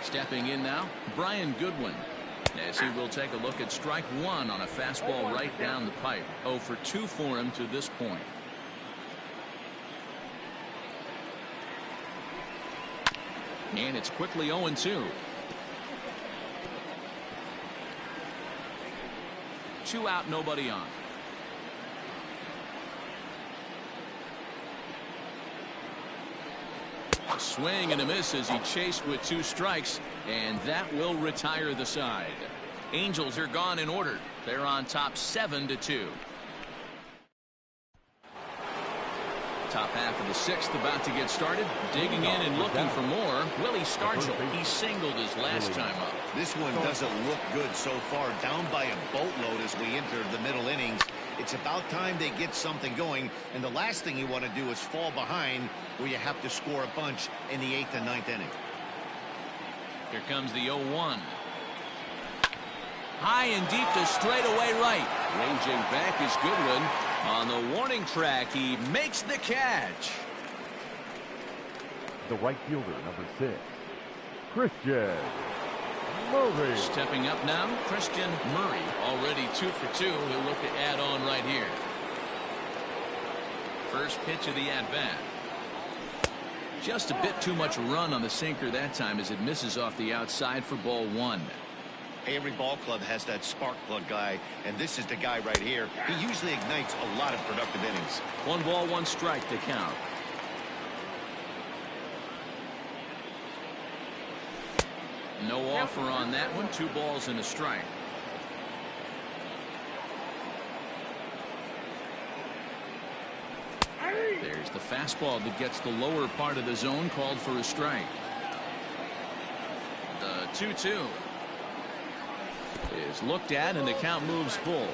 Stepping in now, Brian Goodwin, as he will take a look at strike 1 on a fastball right down the pipe. 0 for 2 for him to this point. And it's quickly 0-2. 2 out, nobody on. A swing and a miss as he chased with 2 strikes, and that will retire the side. Angels are gone in order. They're on top 7-2. Top half of the 6th about to get started. Digging in and looking for more, Willie Stargell. He singled his last time up. This one doesn't look good so far. Down by a boatload as we enter the middle innings. It's about time they get something going, and the last thing you want to do is fall behind where you have to score a bunch in the 8th and 9th inning. Here comes the 0-1. High and deep to straightaway right. Ranging back is Goodwin. On the warning track, he makes the catch. The right fielder, number 6, Christian Murray. Stepping up now, Christian Murray, already 2 for 2. He'll look to add on right here. First pitch of the at-bat. Just a bit too much run on the sinker that time as it misses off the outside for ball 1. Every ball club has that spark plug guy, and this is the guy right here. He usually ignites a lot of productive innings. 1 ball, 1 strike to count. No offer on that one. 2 balls and a strike. There's the fastball that gets the lower part of the zone, called for a strike. The 2-2 is looked at, and the count moves full.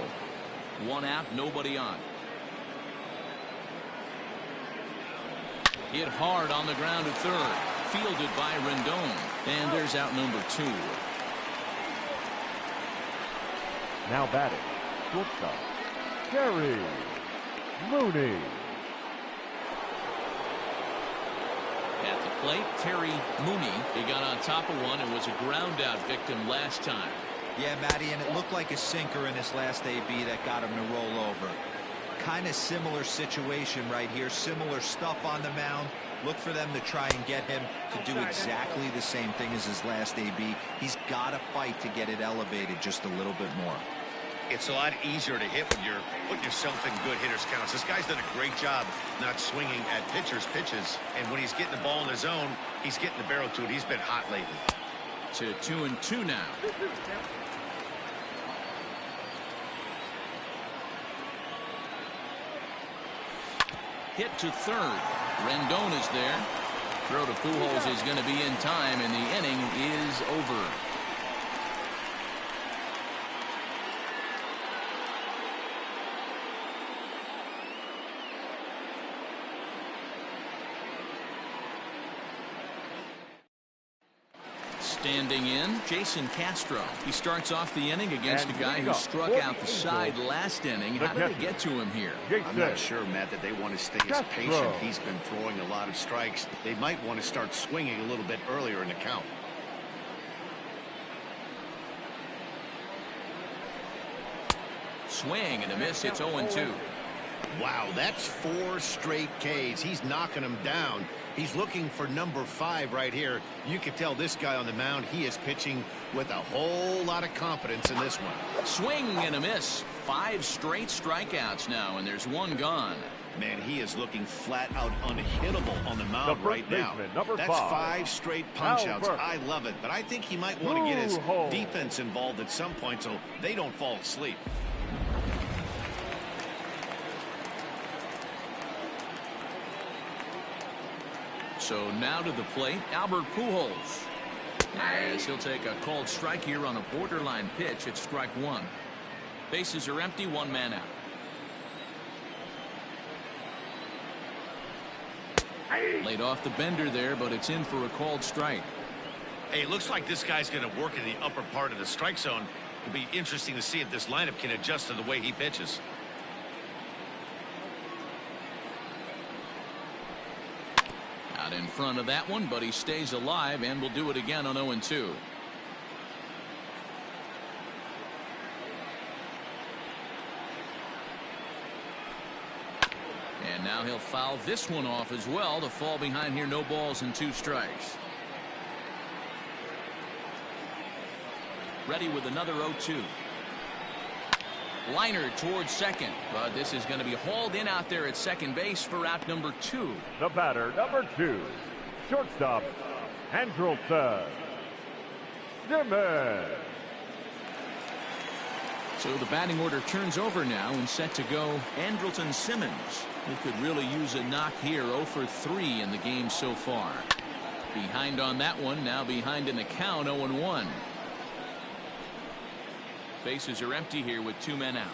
1 out, nobody on. Hit hard on the ground at third. Fielded by Rendon. And there's out number 2. Now batting, shortstop, Terry Mooney. At the plate, Terry Mooney. He got on top of one and was a ground out victim last time. Yeah, Matty, and it looked like a sinker in his last AB that got him to roll over. Kind of similar situation right here. Similar stuff on the mound. Look for them to try and get him to do exactly the same thing as his last AB. He's got to fight to get it elevated just a little bit more. It's a lot easier to hit when you're putting yourself in good hitters' counts. This guy's done a great job not swinging at pitchers' pitches. And when he's getting the ball in the zone, he's getting the barrel to it. He's been hot lately. To 2-2 now. Hit to third. Rendon is there. Throw to Pujols is going to be in time, and the inning is over. Standing in, Jason Castro. He starts off the inning against a guy who struck out the side last inning. How did they get to him here? I'm not sure, Matt, that they want to stay as patient. He's been throwing a lot of strikes. They might want to start swinging a little bit earlier in the count. Swing and a miss. It's 0-2. Wow, that's 4 straight Ks. He's knocking them down. He's looking for number 5 right here. You can tell this guy on the mound, he is pitching with a whole lot of confidence in this one. Swing and a miss. 5 straight strikeouts now, and there's 1 gone. Man, he is looking flat out unhittable on the mound right now. That's 5 straight punch-outs. I love it, but I think he might want to get his defense involved at some point so they don't fall asleep. So now to the plate, Albert Pujols. As he'll take a called strike here on a borderline pitch at strike 1. Bases are empty, 1 man out. Laid off the bender there, but it's in for a called strike. Hey, it looks like this guy's going to work in the upper part of the strike zone. It'll be interesting to see if this lineup can adjust to the way he pitches. Out in front of that one, but he stays alive and will do it again on 0-2. And now he'll foul this one off as well to fall behind here. No balls and 2 strikes. Ready with another 0-2. Liner towards second, but this is going to be hauled in out there at second base for out number 2. The batter, number 2, shortstop, Andrelton Simmons. So the batting order turns over now and set to go Andrelton Simmons. He could really use a knock here. 0 for 3 in the game so far. Behind on that one, now behind in the count, 0-1. Bases are empty here with 2 men out.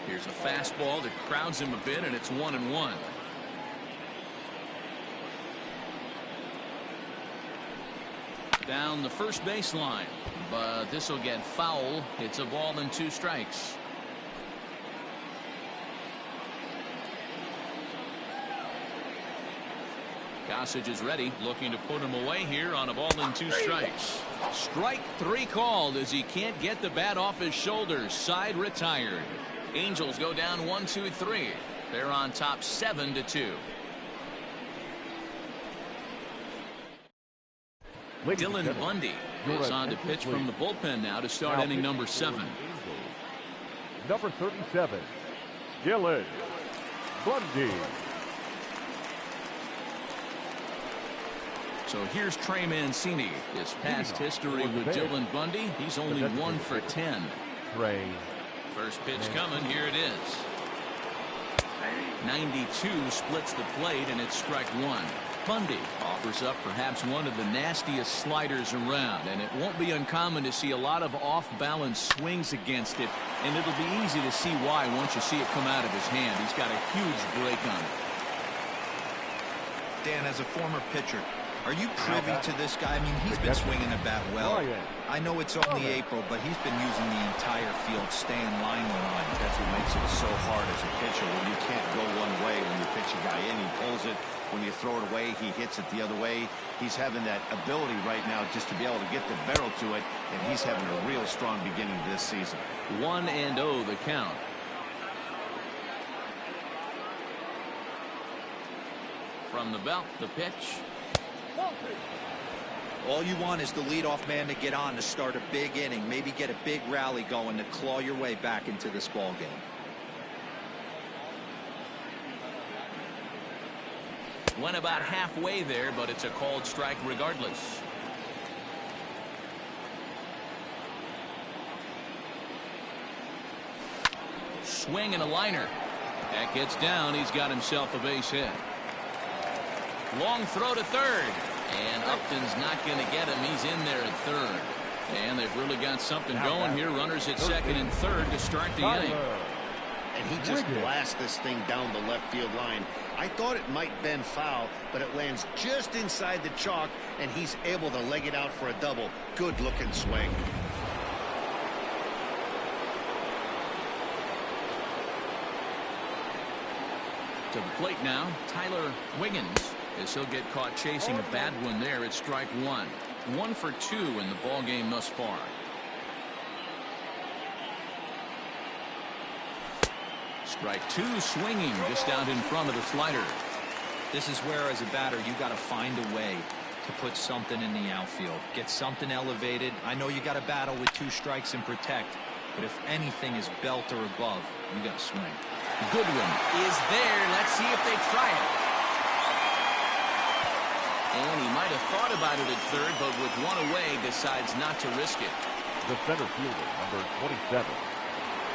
Here's a fastball that crowds him a bit, and it's 1-1. Down the first baseline, but this will get foul. It's a ball and 2 strikes. Gossage is ready, looking to put him away here on a ball and 2 strikes. Strike 3 called as he can't get the bat off his shoulders. Side retired. Angels go down 1-2-3. They're on top 7-2. Dylan Bundy is on to pitch from the bullpen now to start inning number 7. Number 37, Dylan Bundy. So here's Trey Mancini. His past history with Dylan Bundy, he's only 1 for 10. First pitch coming, here it is. 92 splits the plate, and it's strike 1. Bundy offers up perhaps one of the nastiest sliders around, and it won't be uncommon to see a lot of off-balance swings against it, and it'll be easy to see why once you see it come out of his hand. He's got a huge break on it. Dan, as a former pitcher, are you privy to this guy? I mean, he's been swinging the bat well. I know it's only April, but he's been using the entire field, staying line to line. That's what makes it so hard as a pitcher when you can't go one way when you pitch a guy in. He pulls it. When you throw it away, he hits it the other way. He's having that ability right now just to be able to get the barrel to it, and he's having a real strong beginning to this season. 1-0 the count. From the belt, the pitch. All you want is the leadoff man to get on to start a big inning, maybe get a big rally going to claw your way back into this ball game. Went about halfway there, but it's a called strike regardless. Swing and a liner. That gets down. He's got himself a base hit. Long throw to third. And Upton's not going to get him. He's in there at third. And they've really got something going here. Runners at second and third to start the inning. And he just blasts this thing down the left field line. I thought it might bend foul, but it lands just inside the chalk, and he's able to leg it out for a double. Good looking swing. To the plate now, Tyler Wiggins, as he'll get caught chasing a bad one there at strike 1. 1 for 2 in the ball game thus far. Strike two, swinging just out in front of the slider. This is where, as a batter, you got to find a way to put something in the outfield. Get something elevated. I know you got to battle with 2 strikes and protect, but if anything is belt or above, you got to swing. Goodwin is there. Let's see if they try it. And he might have thought about it at third, but with one away, decides not to risk it. The center fielder, number 27,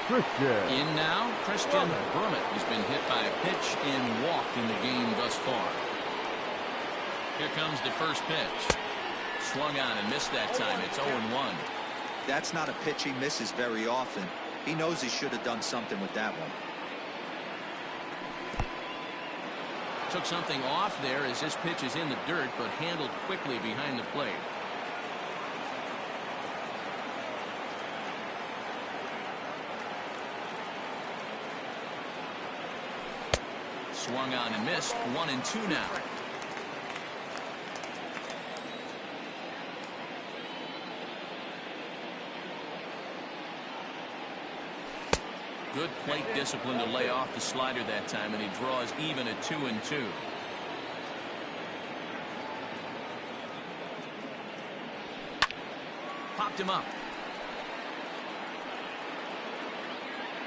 Christian. In now, Christian Brummett has been hit by a pitch and walked in the game thus far. Here comes the first pitch. Swung on and missed that time. It's 0-1. That's not a pitch he misses very often. He knows he should have done something with that one. Took something off there as this pitch is in the dirt, but handled quickly behind the plate. Swung on and missed. 1-2 now. Good plate discipline to lay off the slider that time, and he draws even at 2-2. Popped him up.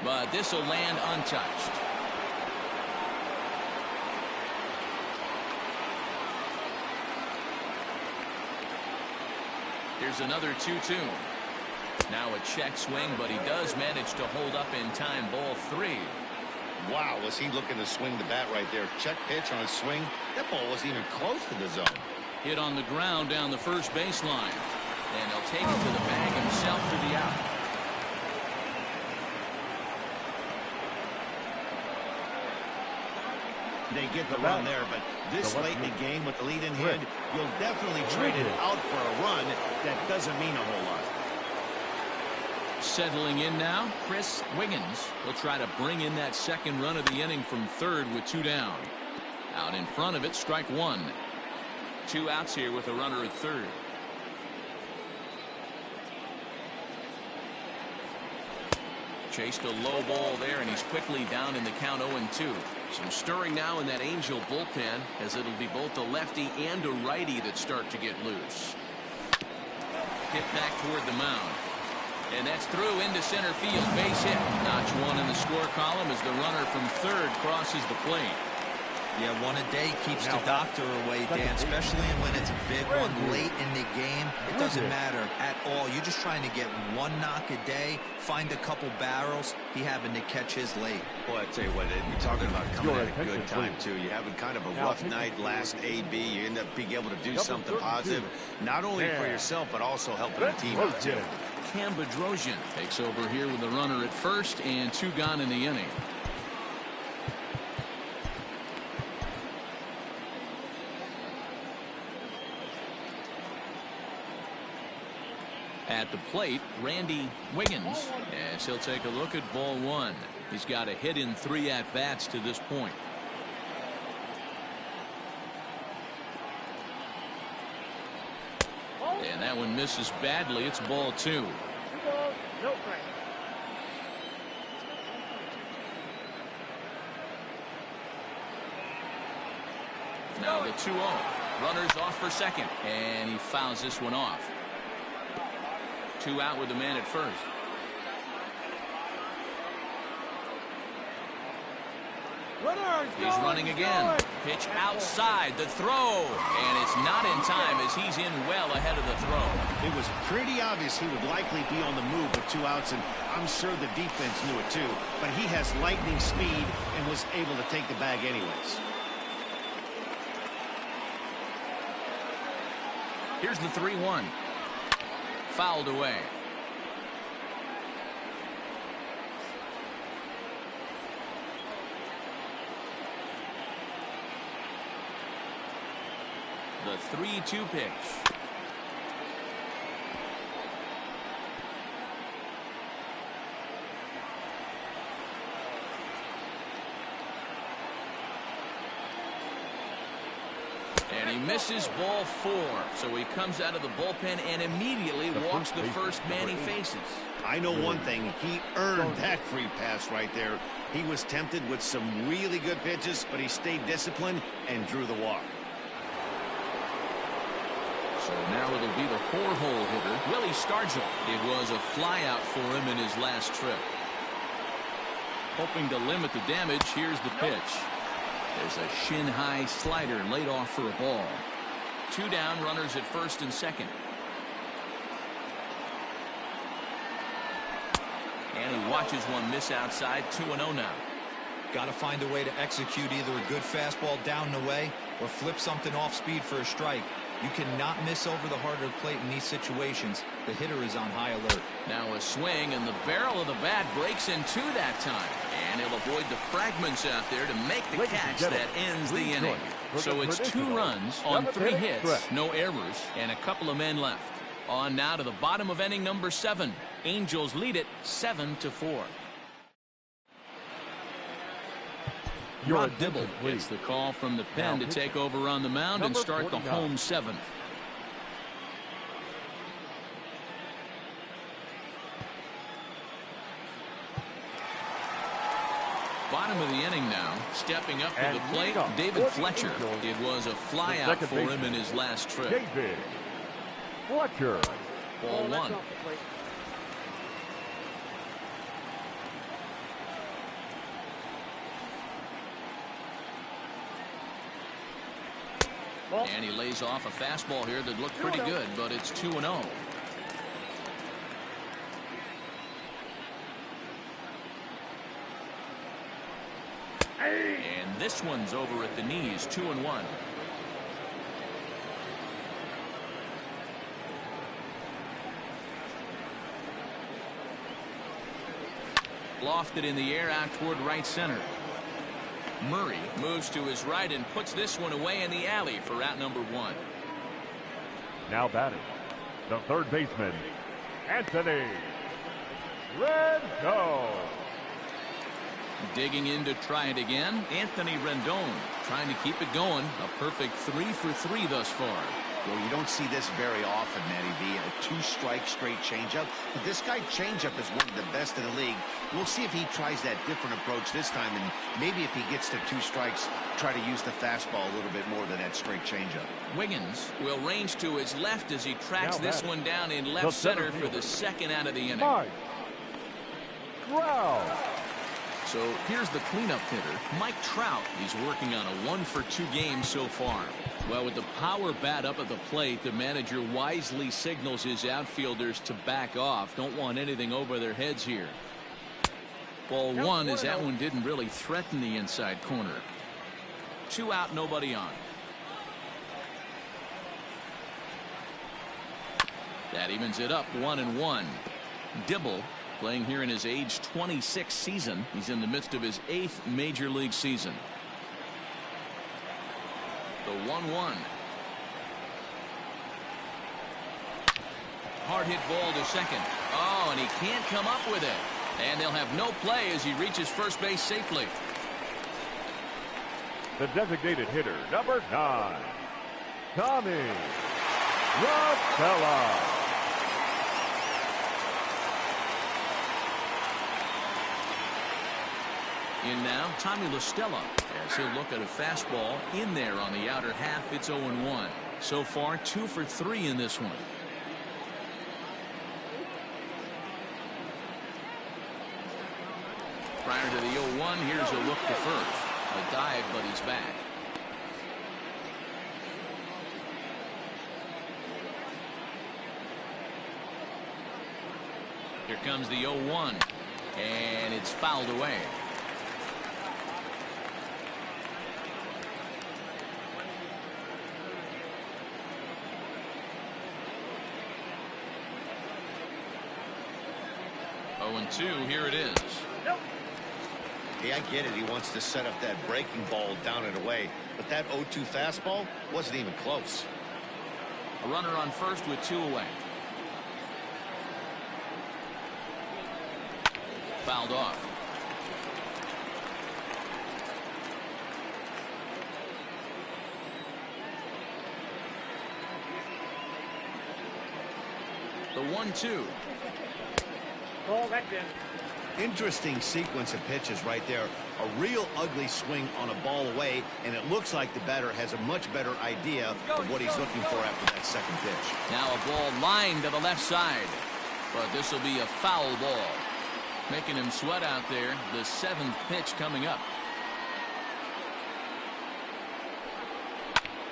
But this will land untouched. Here's another 2-2. Now a check swing, but he does manage to hold up in time. Ball 3. Wow, was he looking to swing the bat right there? Check pitch on a swing. That ball wasn't even close to the zone. Hit on the ground down the first baseline. And he'll take it to the bag himself for the out. They get the run there, but this late in the game with the lead in hand, you'll definitely trade it out for a run. That doesn't mean a whole lot. Settling in now, Chris Wiggins will try to bring in that second run of the inning from third with 2 down. Out in front of it, strike 1. 2 outs here with a runner at third. Chased a low ball there, and he's quickly down in the count. 0-2. Some stirring now in that Angel bullpen, as it'll be both a lefty and a righty that start to get loose. Hit back toward the mound. And that's through into center field. Base hit. Notch 1 in the score column as the runner from third crosses the plate. Yeah, one a day keeps the doctor away, Dan, especially when it's a big one late in the game. It doesn't matter at all. You're just trying to get one knock a day, find a couple barrels. He happened to catch his late. Boy, I tell you what, you're talking about coming at a good time, too. You're having kind of a rough night last AB. You end up being able to do something positive, not only for yourself, but also helping the team out, too. Cam Bedrosian takes over here with the runner at first and 2 gone in the inning. At the plate, Randy Wiggins, as he'll take a look at ball 1. He's got a hit in 3 at-bats to this point. And that one misses badly. It's ball 2. Now the 2-0. Runners off for second, and he fouls this one off. 2 out with the man at first. He's running again. Pitch outside. The throw. And it's not in time as he's in well ahead of the throw. It was pretty obvious he would likely be on the move with 2 outs, and I'm sure the defense knew it too. But he has lightning speed and was able to take the bag anyways. Here's the 3-1. Fouled away. The 3-2 pitch. And he misses ball 4. So he comes out of the bullpen and immediately walks the first man he faces. I know one thing. He earned that free pass right there. He was tempted with some really good pitches, but he stayed disciplined and drew the walk. So now it'll be the 4-hole hitter, Willie Stargell. It was a flyout for him in his last trip. Hoping to limit the damage, here's the pitch. There's a shin-high slider laid off for a ball. 2 down, runners at first and second. And he watches one miss outside. 2-0 now. Got to find a way to execute either a good fastball down and away or flip something off speed for a strike. You cannot miss over the heart of the plate in these situations. The hitter is on high alert. Now a swing, and the barrel of the bat breaks in 2 that time. And he'll avoid the fragments out there to make the catch that ends the inning. So it's 2 runs on 3 hits, no errors, and a couple of men left. On now to the bottom of inning number 7. Angels lead it 7-4. Rod Dibble gets the call from the pen to take over on the mound and start the home 7th. Bottom of the inning now. Stepping up to the plate, David Fletcher. It was a flyout for him in his last trip. David Fletcher. Ball 1. And he lays off a fastball here that looked pretty good, but it's 2-0. And this one's over at the knees, 2-1. Lofted in the air out toward right center. Murray moves to his right and puts this one away in the alley for out number 1. Now batting, the third baseman, Anthony Rendon. Digging in to try it again, Anthony Rendon trying to keep it going. A perfect 3 for 3 thus far. Well, you don't see this very often, Matty V. A 2-strike straight changeup. But this guy changeup is one of the best in the league. We'll see if he tries that different approach this time, and maybe if he gets to 2 strikes, try to use the fastball a little bit more than that straight changeup. Wiggins will range to his left as he tracks this one down in left center for the 2nd out of the inning. Mike Trout. So here's the cleanup hitter, Mike Trout. He's working on a 1 for 2 game so far. Well, with the power bat up at the plate, the manager wisely signals his outfielders to back off. Don't want anything over their heads here. Ball 1 as that one didn't really threaten the inside corner. 2 out, nobody on. That evens it up, 1-1. Dibble playing here in his age 26 season. He's in the midst of his 8th major league season. The 1-1. Hard hit ball to second. Oh, and he can't come up with it. And they'll have no play as he reaches first base safely. The designated hitter, number 9, Tommy Rosella. In now, Tommy La Stella, as he'll look at a fastball in there on the outer half. It's 0-1. So far, 2 for 3 in this one. Prior to the 0-1, here's a look to first. A dive, but he's back. Here comes the 0-1, and it's fouled away. And 2, here it is. Hey, I get it. He wants to set up that breaking ball down and away, but that 0-2 fastball wasn't even close. A runner on first with 2 away. Fouled off. The 1-2. Interesting sequence of pitches right there. A real ugly swing on a ball away, and it looks like the batter has a much better idea of what he's looking for after that second pitch. Now a ball lined to the left side, but this will be a foul ball. Making him sweat out there. The seventh pitch coming up.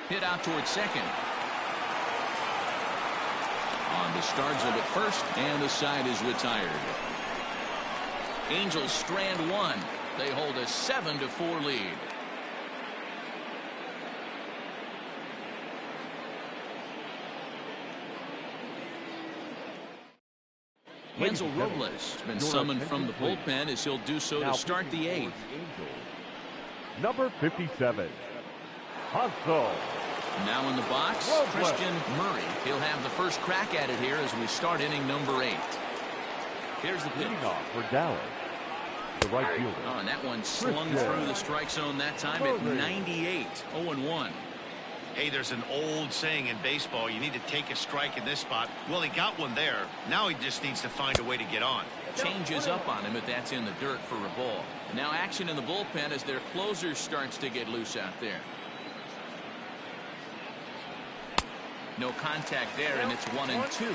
Hit out towards second. On the Stargell at first, and the side is retired. Angels strand one. They hold a 7-4 lead. Hansel Robles has been summoned from the bullpen as he'll do so to start the eighth. Number 57, Hansel. Now in the box, Christian Murray. He'll have the first crack at it here as we start inning number 8. Here's the pitch. Leading off for Dallas, the right fielder. Oh, and that one slung through the strike zone that time at 98. 0-1. Hey, there's an old saying in baseball, you need to take a strike in this spot. Well, he got one there. Now he just needs to find a way to get on. Changes up on him if that's in the dirt for a ball. Now action in the bullpen as their closer starts to get loose out there. No contact there, and it's 1-2.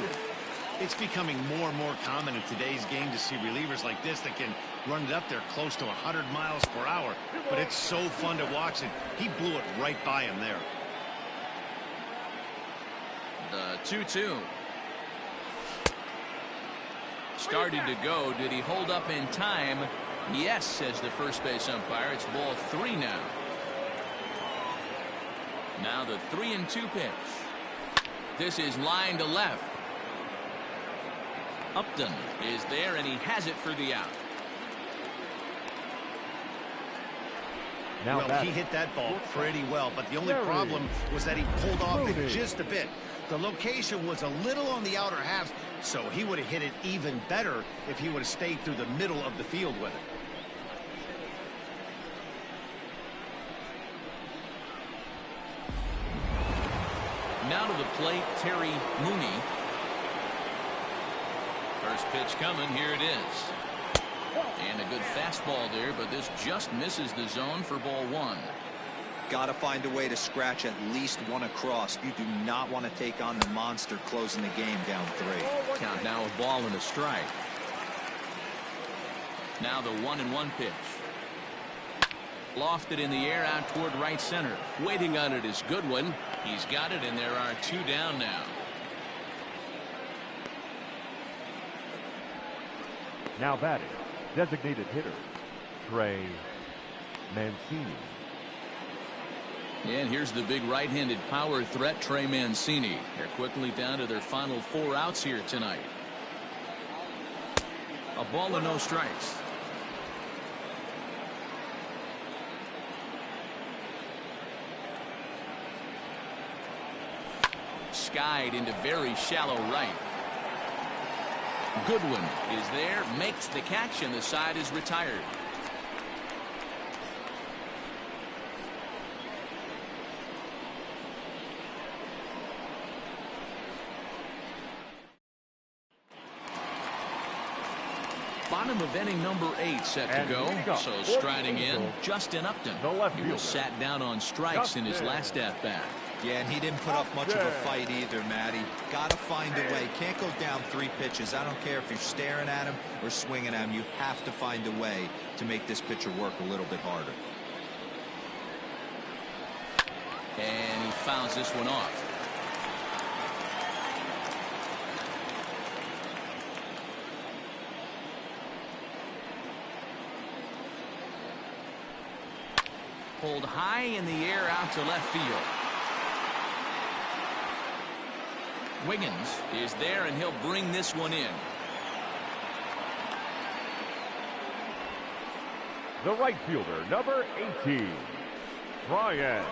It's becoming more and more common in today's game to see relievers like this that can run it up there close to 100 miles per hour. But it's so fun to watch it. He blew it right by him there. The 2-2. Started to go. Did he hold up in time? Yes, says the first base umpire. It's ball 3 now. Now the 3-2 pitch. This is line to left. Upton is there, and he has it for the out. Well, he hit that ball pretty well, but the only problem was that he pulled off it just a bit. The location was a little on the outer half, so he would have hit it even better if he would have stayed through the middle of the field with it. Now to the plate, Terry Mooney. First pitch coming. Here it is. And a good fastball there, but this just misses the zone for ball 1. Got to find a way to scratch at least one across. You do not want to take on the monster closing the game down 3. Count now a ball and a strike. Now the 1-1 pitch. Lofted in the air out toward right center. Waiting on it is Goodwin. He's got it, and there are 2 down now. Now batting, designated hitter, Trey Mancini. And here's the big right-handed power threat, Trey Mancini. They're quickly down to their final 4 outs here tonight. A ball and no strikes. Skied into very shallow right. Goodwin is there, makes the catch, and the side is retired. Bottom of inning number 8 set to go. So striding in, Justin Upton. He was sat down on strikes in his last at-bat. Yeah, and he didn't put up much of a fight either, Matty. Got to find a way. Can't go down 3 pitches. I don't care if you're staring at him or swinging at him. You have to find a way to make this pitcher work a little bit harder. And he fouls this one off. Pulled high in the air out to left field. Wiggins is there, and he'll bring this one in. The right fielder, number 18, Brian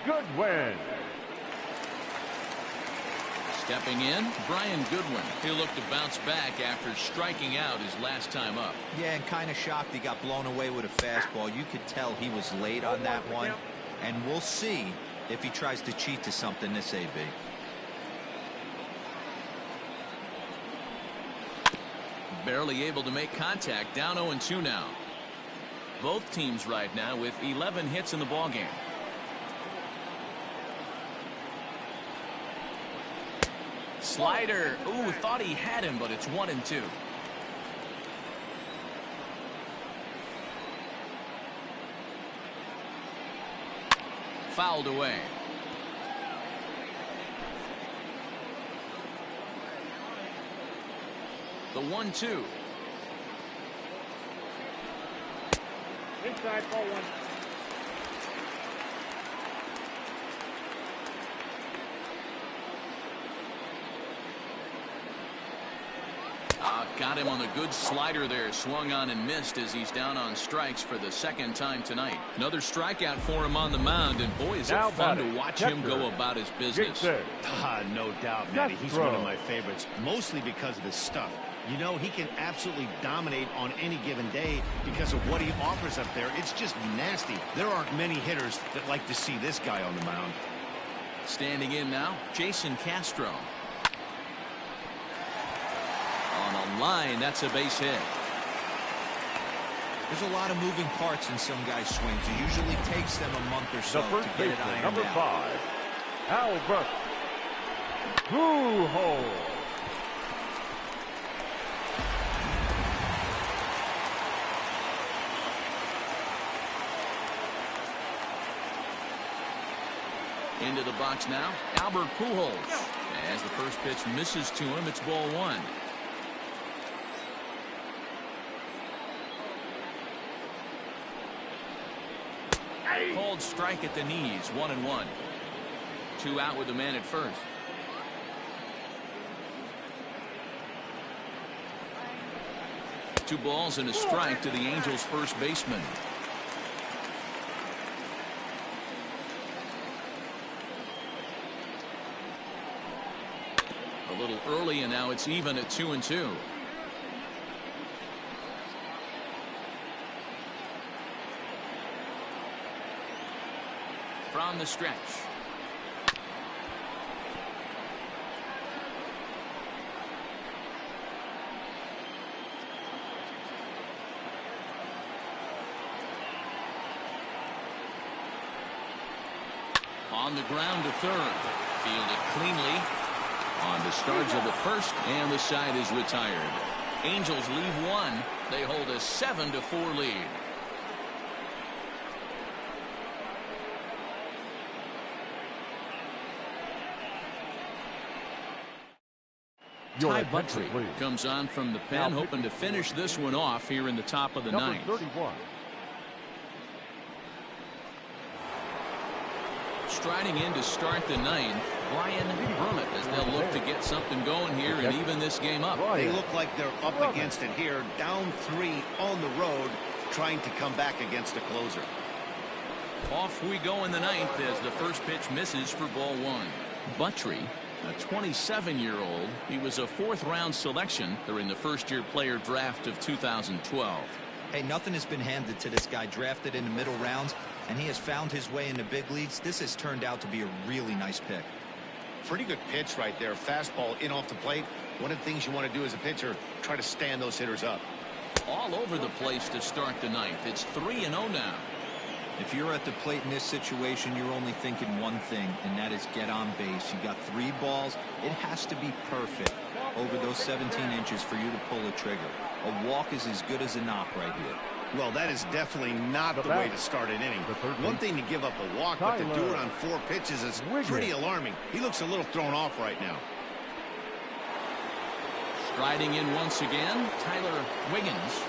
Goodwin. Stepping in, Brian Goodwin. He'll look to bounce back after striking out his last time up. Yeah, and kind of shocked he got blown away with a fastball. You could tell he was late on that one, and we'll see if he tries to cheat to something this AB. barely able to make contact. Down 0-2 now. Both teams right now with 11 hits in the ballgame. Slider. Ooh, thought he had him, but it's 1-2. Fouled away. The 1-2. Inside ball one. Got him on a good slider there. Swung on and missed as he's down on strikes for the second time tonight. Another strikeout for him on the mound, and boy, is it fun to watch him go about his business. No doubt, Matty. He's one of my favorites, mostly because of his stuff. You know, he can absolutely dominate on any given day because of what he offers up there. It's just nasty. There aren't many hitters that like to see this guy on the mound. Standing in now, Jason Castro. On a line, that's a base hit. There's a lot of moving parts in some guys' swings. It usually takes them a month or so to get it ironed number out. 5, Albert Pujols. Into the box now, Albert Pujols. As the first pitch misses to him, it's ball 1. Called strike at the knees, 1-1. 2 out with the man at first. Two balls and a strike to the Angels' first baseman. A little early, and now it's even at 2-2. From the stretch. On the ground to third. Fielded cleanly. On discharge of the first, and the side is retired. Angels leave 1. They hold a 7-4 lead. Ty Buttrey comes on from the pen, hoping to finish this one off here in the top of the ninth. 31. Striding in to start the ninth, Brian Hermit, as they'll look to get something going here and even this game up. They look like they're up against it here, down 3 on the road, trying to come back against a closer. Off we go in the ninth as the first pitch misses for ball 1. Buttrey, a 27-year-old. He was a 4th-round selection during the first-year player draft of 2012. Hey, nothing has been handed to this guy. Drafted in the middle rounds, and he has found his way in the big leagues. This has turned out to be a really nice pick. Pretty good pitch right there. Fastball in off the plate. One of the things you want to do as a pitcher, try to stand those hitters up. All over the place to start the ninth. It's 3-0 now. If you're at the plate in this situation, you're only thinking one thing, and that is get on base. You got 3 balls. It has to be perfect over those 17 inches for you to pull a trigger. A walk is as good as a knock right here. Well, that is definitely not the way to start an inning. One thing to give up a walk, but to do it on 4 pitches is pretty alarming. He looks a little thrown off right now. Striding in once again, Tyler Wiggins.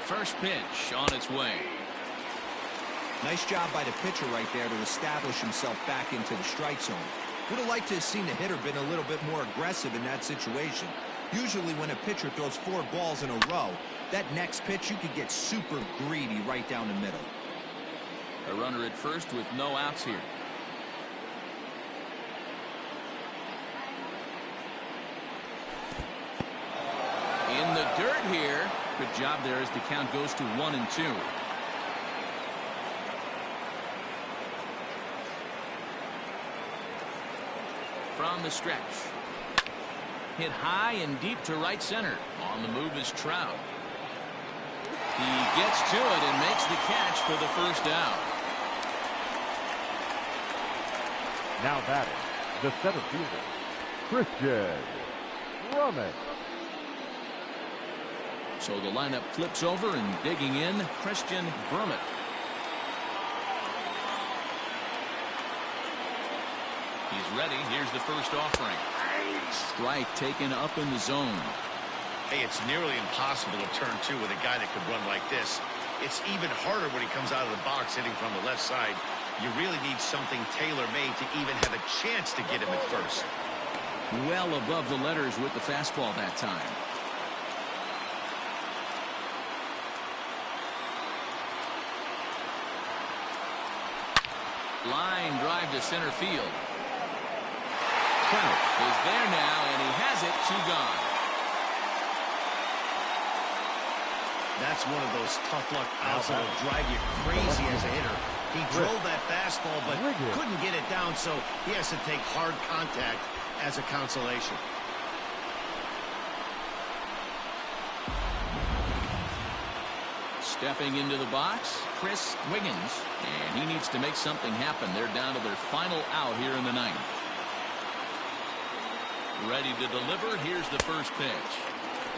First pitch on its way. Nice job by the pitcher right there to establish himself back into the strike zone. Would have liked to have seen the hitter been a little bit more aggressive in that situation. Usually when a pitcher throws 4 balls in a row, that next pitch you could get super greedy right down the middle. A runner at first with no outs here. In the dirt here. Good job there as the count goes to 1-2. from the stretch. Hit high and deep to right center. On the move is Trout. He gets to it and makes the catch for the first out. Now batting, the center fielder, Christian Drummond. So the lineup flips over, and digging in, Christian Drummond. He's ready. Here's the first offering. Strike taken up in the zone. Hey, it's nearly impossible to turn two with a guy that could run like this. It's even harder when he comes out of the box hitting from the left side. You really need something tailor-made to even have a chance to get him at first. Well above the letters with the fastball that time. Line drive to center field. Trout is there now, and he has it. 2 gone. That's one of those tough luck outs that'll drive you crazy as a hitter. He drove that fastball, but couldn't get it down, so he has to take hard contact as a consolation. Stepping into the box, Chris Wiggins, and he needs to make something happen. They're down to their final out here in the ninth. Ready to deliver. Here's the first pitch.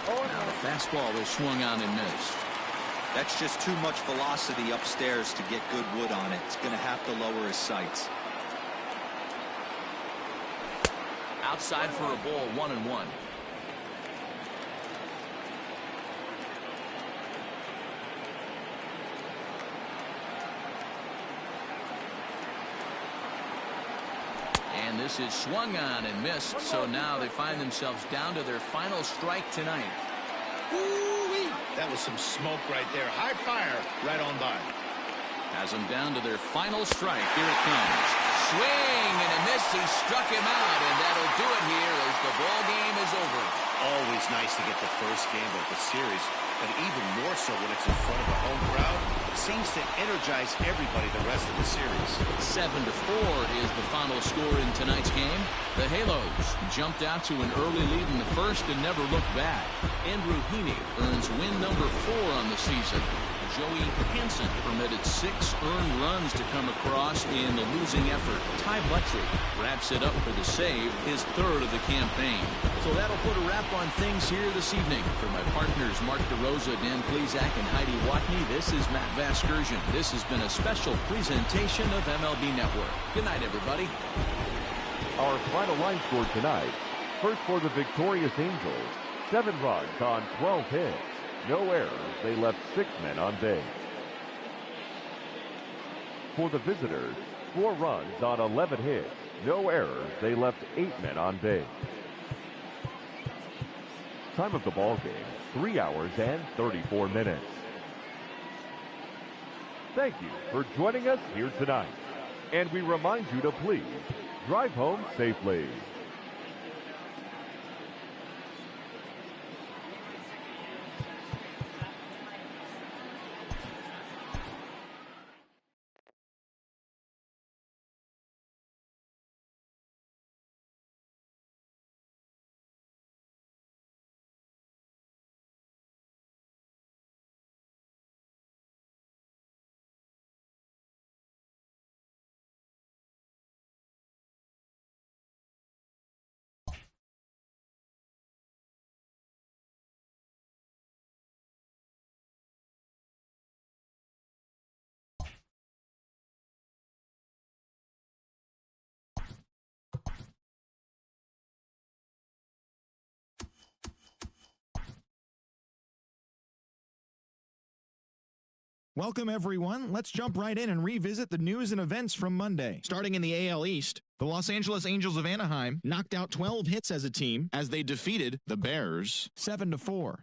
Now the fastball was swung on and missed. That's just too much velocity upstairs to get good wood on it. It's going to have to lower his sights. Outside for a ball, 1-1. And this is swung on and missed, so now they find themselves down to their final strike tonight. Ooh-wee. That was some smoke right there. High fire right on by. Has them down to their final strike. Here it comes. Swing and a miss. He struck him out, and that'll do it here as the ball game is over. Always nice to get the first game of the series, but even more so when it's in front of a home crowd. It seems to energize everybody the rest of the series. 7-4 is the final score in tonight's game. The Halos jumped out to an early lead in the first and never looked back. Andrew Heaney earns win number 4 on the season. Joey Hansen permitted 6 earned runs to come across in the losing effort. Ty Buttrey wraps it up for the save, his 3rd of the campaign. So that'll put a wrap on things here this evening. For my partners Mark DeRosa, Dan Klezak, and Heidi Watney, this is Matt Vasgersian. This has been a special presentation of MLB Network. Good night, everybody. Our final line score tonight. First for the victorious Angels, 7 runs on 12 hits. No errors. They left 6 men on base. For the visitors, 4 runs on 11 hits. No errors. They left 8 men on base. Time of the ball game, 3 hours and 34 minutes. Thank you for joining us here tonight. And we remind you to please drive home safely. Welcome, everyone. Let's jump right in and revisit the news and events from Monday. Starting in the AL East, the Los Angeles Angels of Anaheim knocked out 12 hits as a team as they defeated the Bears 7-4.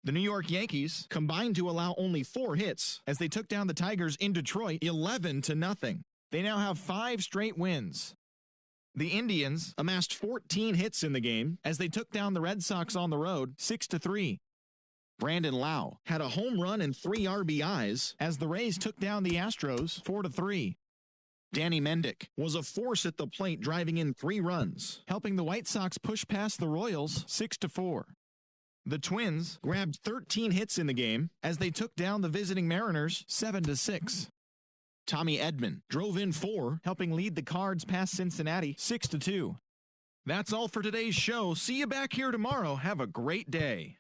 The New York Yankees combined to allow only 4 hits as they took down the Tigers in Detroit 11-0. They now have 5 straight wins. The Indians amassed 14 hits in the game as they took down the Red Sox on the road 6-3. Brandon Lau had a home run and 3 RBIs as the Rays took down the Astros 4-3. Danny Mendick was a force at the plate, driving in 3 runs, helping the White Sox push past the Royals 6-4. The Twins grabbed 13 hits in the game as they took down the visiting Mariners 7-6. Tommy Edman drove in 4, helping lead the Cards past Cincinnati 6-2. That's all for today's show. See you back here tomorrow. Have a great day.